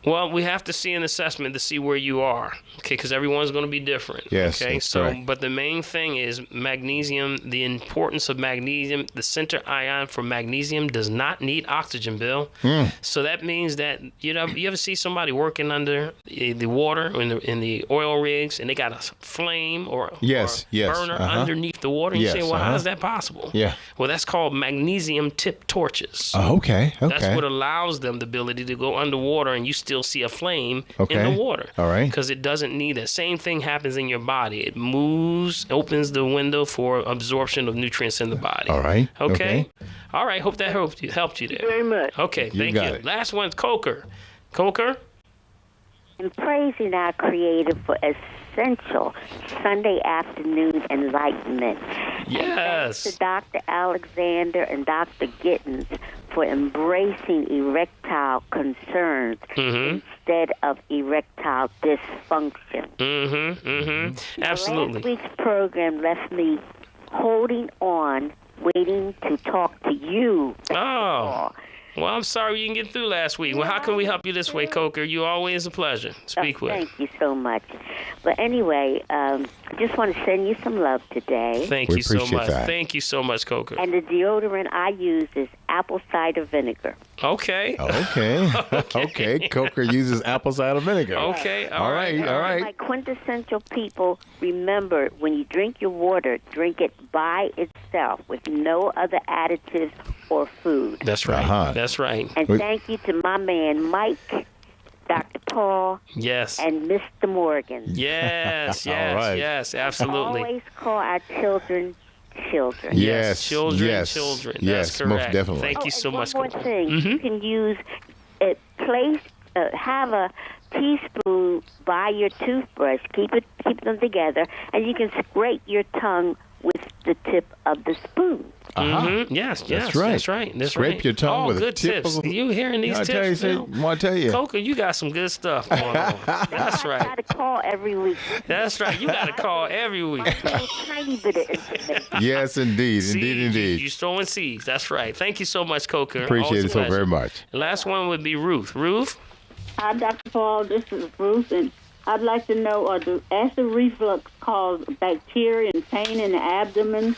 S1: Well, we have to see an assessment to see where you are, okay, because everyone's going to be different.
S2: Yes,
S1: okay,
S2: that's correct.
S1: But the main thing is magnesium, the importance of magnesium. The center ion for magnesium does not need oxygen, Bill. So that means that, you ever see somebody working under the water in the oil rigs, and they got a flame or burner underneath the water, and you say, well, how is that possible?
S2: Yeah.
S1: Well, that's called magnesium tip torches.
S2: Oh, okay.
S1: That's what allows them the ability to go underwater, and you still see a flame in the water.
S2: All right.
S1: Because it doesn't need that. Same thing happens in your body. It moves, opens the window for absorption of nutrients in the body.
S2: All right.
S1: Okay. All right. Hope that helped you
S7: Very much.
S1: Okay. Thank you.
S2: It.
S1: Last one's Coker. Coker?
S8: And praising our Creator for essential Sunday afternoon enlightenment.
S1: Yes.
S8: And thanks to Dr. Alexander and Dr. Gittins for embracing erectile concerns instead of erectile dysfunction.
S1: Absolutely.
S8: Last week's program left me holding on, waiting to talk to you.
S1: Oh. Well, I'm sorry you didn't get through last week. Well, how can we help you this way, Coker? You're always a pleasure to speak with.
S8: Thank you so much. But anyway, I just want to send you some love today.
S1: Thank you so much. Thank you so much, Coker.
S8: And the deodorant I use is apple cider vinegar.
S1: Okay.
S2: Okay. Coker uses apple cider vinegar.
S1: Okay.
S2: All right.
S8: My quintessential people, remember, when you drink your water, drink it by itself with no other additives or food.
S1: That's right. That's right.
S8: And thank you to my man, Mike, Dr. Paul,
S1: yes,
S8: and Mr. Morgan.
S1: Yes,
S2: All right.
S1: yes, absolutely.
S8: Always call our children.
S2: Yes,
S1: children.
S2: Yes,
S1: That's correct.
S2: most definitely.
S1: Thank you so much.
S8: One more thing. You can use have a teaspoon by your toothbrush. Keep them together, and you can scrape your tongue with the tip of the spoon.
S1: Yes,
S2: that's right. Scrape your tongue with
S1: good
S2: a tip
S1: tips.
S2: of a...
S1: You hearing these tips?
S2: I want to tell you.
S1: Coker, you got some good stuff going on. That's right.
S8: I got to call every week.
S1: That's right. You got to call every week.
S8: A tiny bit of information.
S2: Yes, indeed.
S1: You're throwing seeds. That's right. Thank you so much, Coker.
S2: Appreciate it so very much.
S1: The last one would be Ruth. Ruth?
S9: Hi, Dr. Paul. This is Ruth, and I'd like to know, does acid reflux cause bacteria and pain in the abdomen?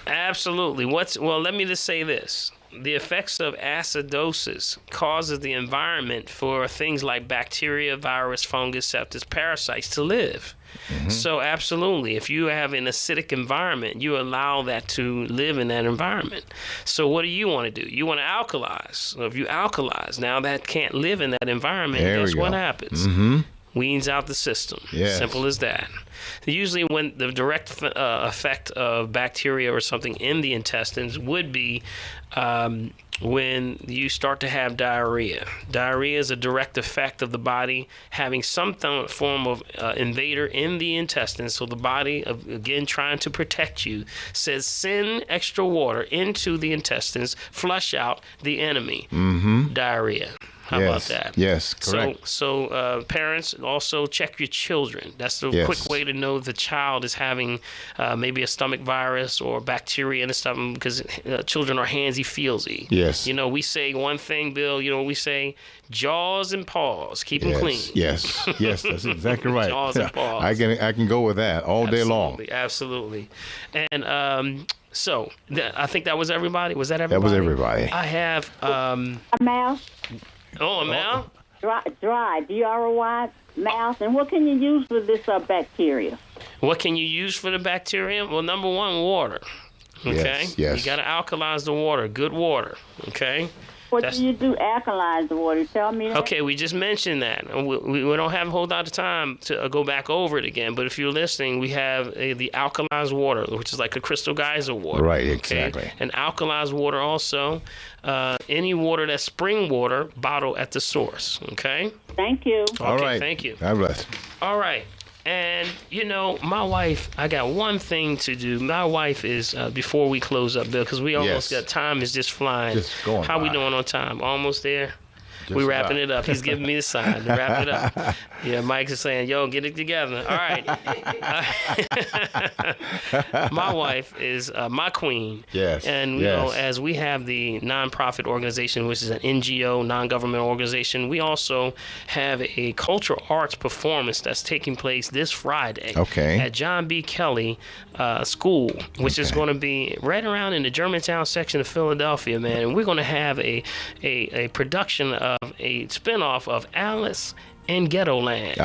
S1: Absolutely. Well, let me just say this. the effects of acidosis causes the environment for things like bacteria, virus, fungus, sepsis, parasites to live. So absolutely, if you have an acidic environment, you allow that to live in that environment. So what do you want to do? You want to alkalize. So if you alkalize, now that can't live in that environment, guess what happens? Weans out the system. Simple as that. Usually when the direct effect of bacteria or something in the intestines would be when you start to have diarrhea. Diarrhea is a direct effect of the body having some form of invader in the intestines. So the body, again, trying to protect you, says send extra water into the intestines, flush out the enemy. Diarrhea. How about that?
S2: Yes, correct.
S1: So parents, also check your children. That's the quick way to know the child is having maybe a stomach virus or bacteria in the stomach, because children are handsy-feelsy.
S2: Yes.
S1: You know, we say one thing, Bill, you know, we say jaws and paws. Keep them clean.
S2: Yes, that's exactly right.
S1: Jaws and paws.
S2: I can go with that all day long.
S1: Absolutely. And so I think that was everybody. Was that everybody?
S2: That was everybody.
S1: I have...
S9: Mouse.
S1: Oh, a mouth?
S9: Dry, D-R-O-Y, mouth. And what can you use for this bacteria?
S1: What can you use for the bacteria? Well, number one, water. Okay?
S2: Yes.
S1: You got to alkalize the water. Good water. Okay?
S9: What do you do alkalize the water? Tell me that.
S1: Okay, we just mentioned that. We don't have a whole lot of time to go back over it again, but if you're listening, we have the alkalized water, which is like a crystal geyser water.
S2: Right, exactly.
S1: And alkalized water also, any water that's spring water, bottle at the source. Okay?
S9: Thank you.
S2: All right.
S1: Thank you.
S2: God bless.
S1: All right. And, you know, my wife, I got one thing to do. My wife is, before we close up, Bill, because we almost got time is just flying.
S2: Just going
S1: How we
S2: by.
S1: doing on time? Almost there?
S2: Just
S1: We wrapping
S2: about.
S1: it up. He's giving me the sign to wrap it up. Yeah, Mike is saying, yo, get it together. All right. My wife is my queen.
S2: Yes.
S1: And, you know, as we have the nonprofit organization, which is an NGO, non-government organization, we also have a cultural arts performance that's taking place this Friday at John B. Kelly School, which is going to be right around in the Germantown section of Philadelphia, man. And we're going to have a production of a spinoff of Alice in Ghettoland.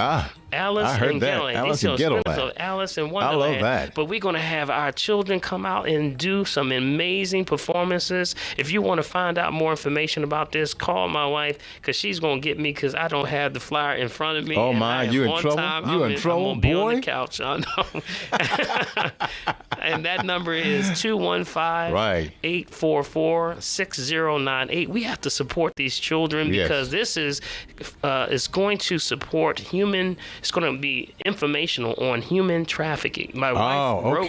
S1: Alice in Ghettoland.
S2: Alice in Ghettoland.
S1: Alice in Wonderland.
S2: I love that.
S1: But we're going to have our children come out and do some amazing performances. If you want to find out more information about this, call my wife, because she's going to get me, because I don't have the flyer in front of me.
S2: Oh, my, you in trouble? You in trouble,
S1: I'm gonna be on
S2: boy?
S1: the couch. I know. And that number is 215-844-6098. We have to support these children, because this is going to support it's going to be informational on human trafficking. My wife wrote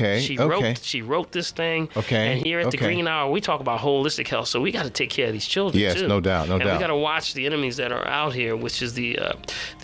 S1: this thing. And here at the Green Hour, we talk about holistic health, so we got to take care of these children too.
S2: No doubt.
S1: We got to watch the enemies that are out here, which is the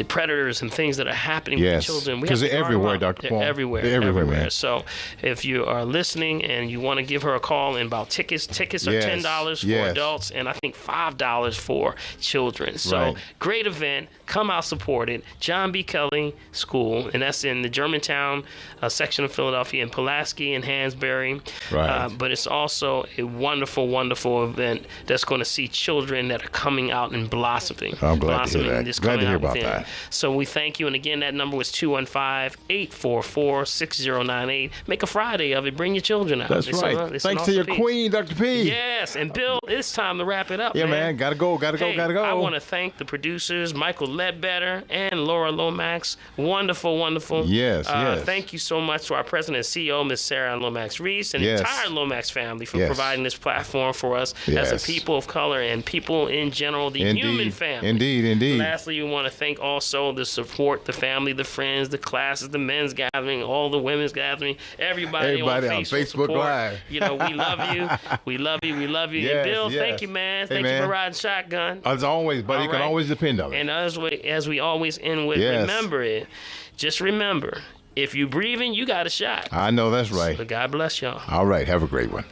S1: predators and things that are happening with the children.
S2: Because they're everywhere, Dr. Paul.
S1: They're everywhere.
S2: They're everywhere, man.
S1: So if you are listening and you want to give her a call and about tickets are $10 for adults, and I think $5 for children. So great event. Come out, support it. John B. Kelly School, and that's in the Germantown section of Philadelphia, in Pulaski and Hansberry. But it's also a wonderful, wonderful event that's going to see children that are coming out and blossoming.
S2: I'm glad to hear that. Glad to hear about that.
S1: So we thank you. And again, that number was 215-844-6098. Make a Friday of it. Bring your children out.
S2: That's right. Thanks to your queen, Dr. P.
S1: Yes. And Bill, it's time to wrap it up.
S2: Yeah, man. Gotta go.
S1: I want to thank the producers, Michael Ledbetter and Laura Lomax. Wonderful, wonderful.
S2: Yes.
S1: Thank you so much to our president and CEO, Ms. Sarah Lomax Reese, and the entire Lomax family for providing this platform for us as a people of color and people in general, the human family.
S2: Indeed.
S1: Lastly, we want to thank also the support, the family, the friends, the classes, the men's gathering, all the women's gathering, everybody on Facebook
S2: Live.
S1: You know, we love you. We love you. We love you.
S2: Yes,
S1: and Bill, thank you, man. Thank you for riding shotgun.
S2: As always, buddy. You can always depend on it.
S1: And as we always end with, remember it. Just remember, if you breathing, you got a shot.
S2: I know that's right.
S1: So God bless y'all.
S2: All right. Have a great one.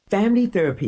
S10: Family therapy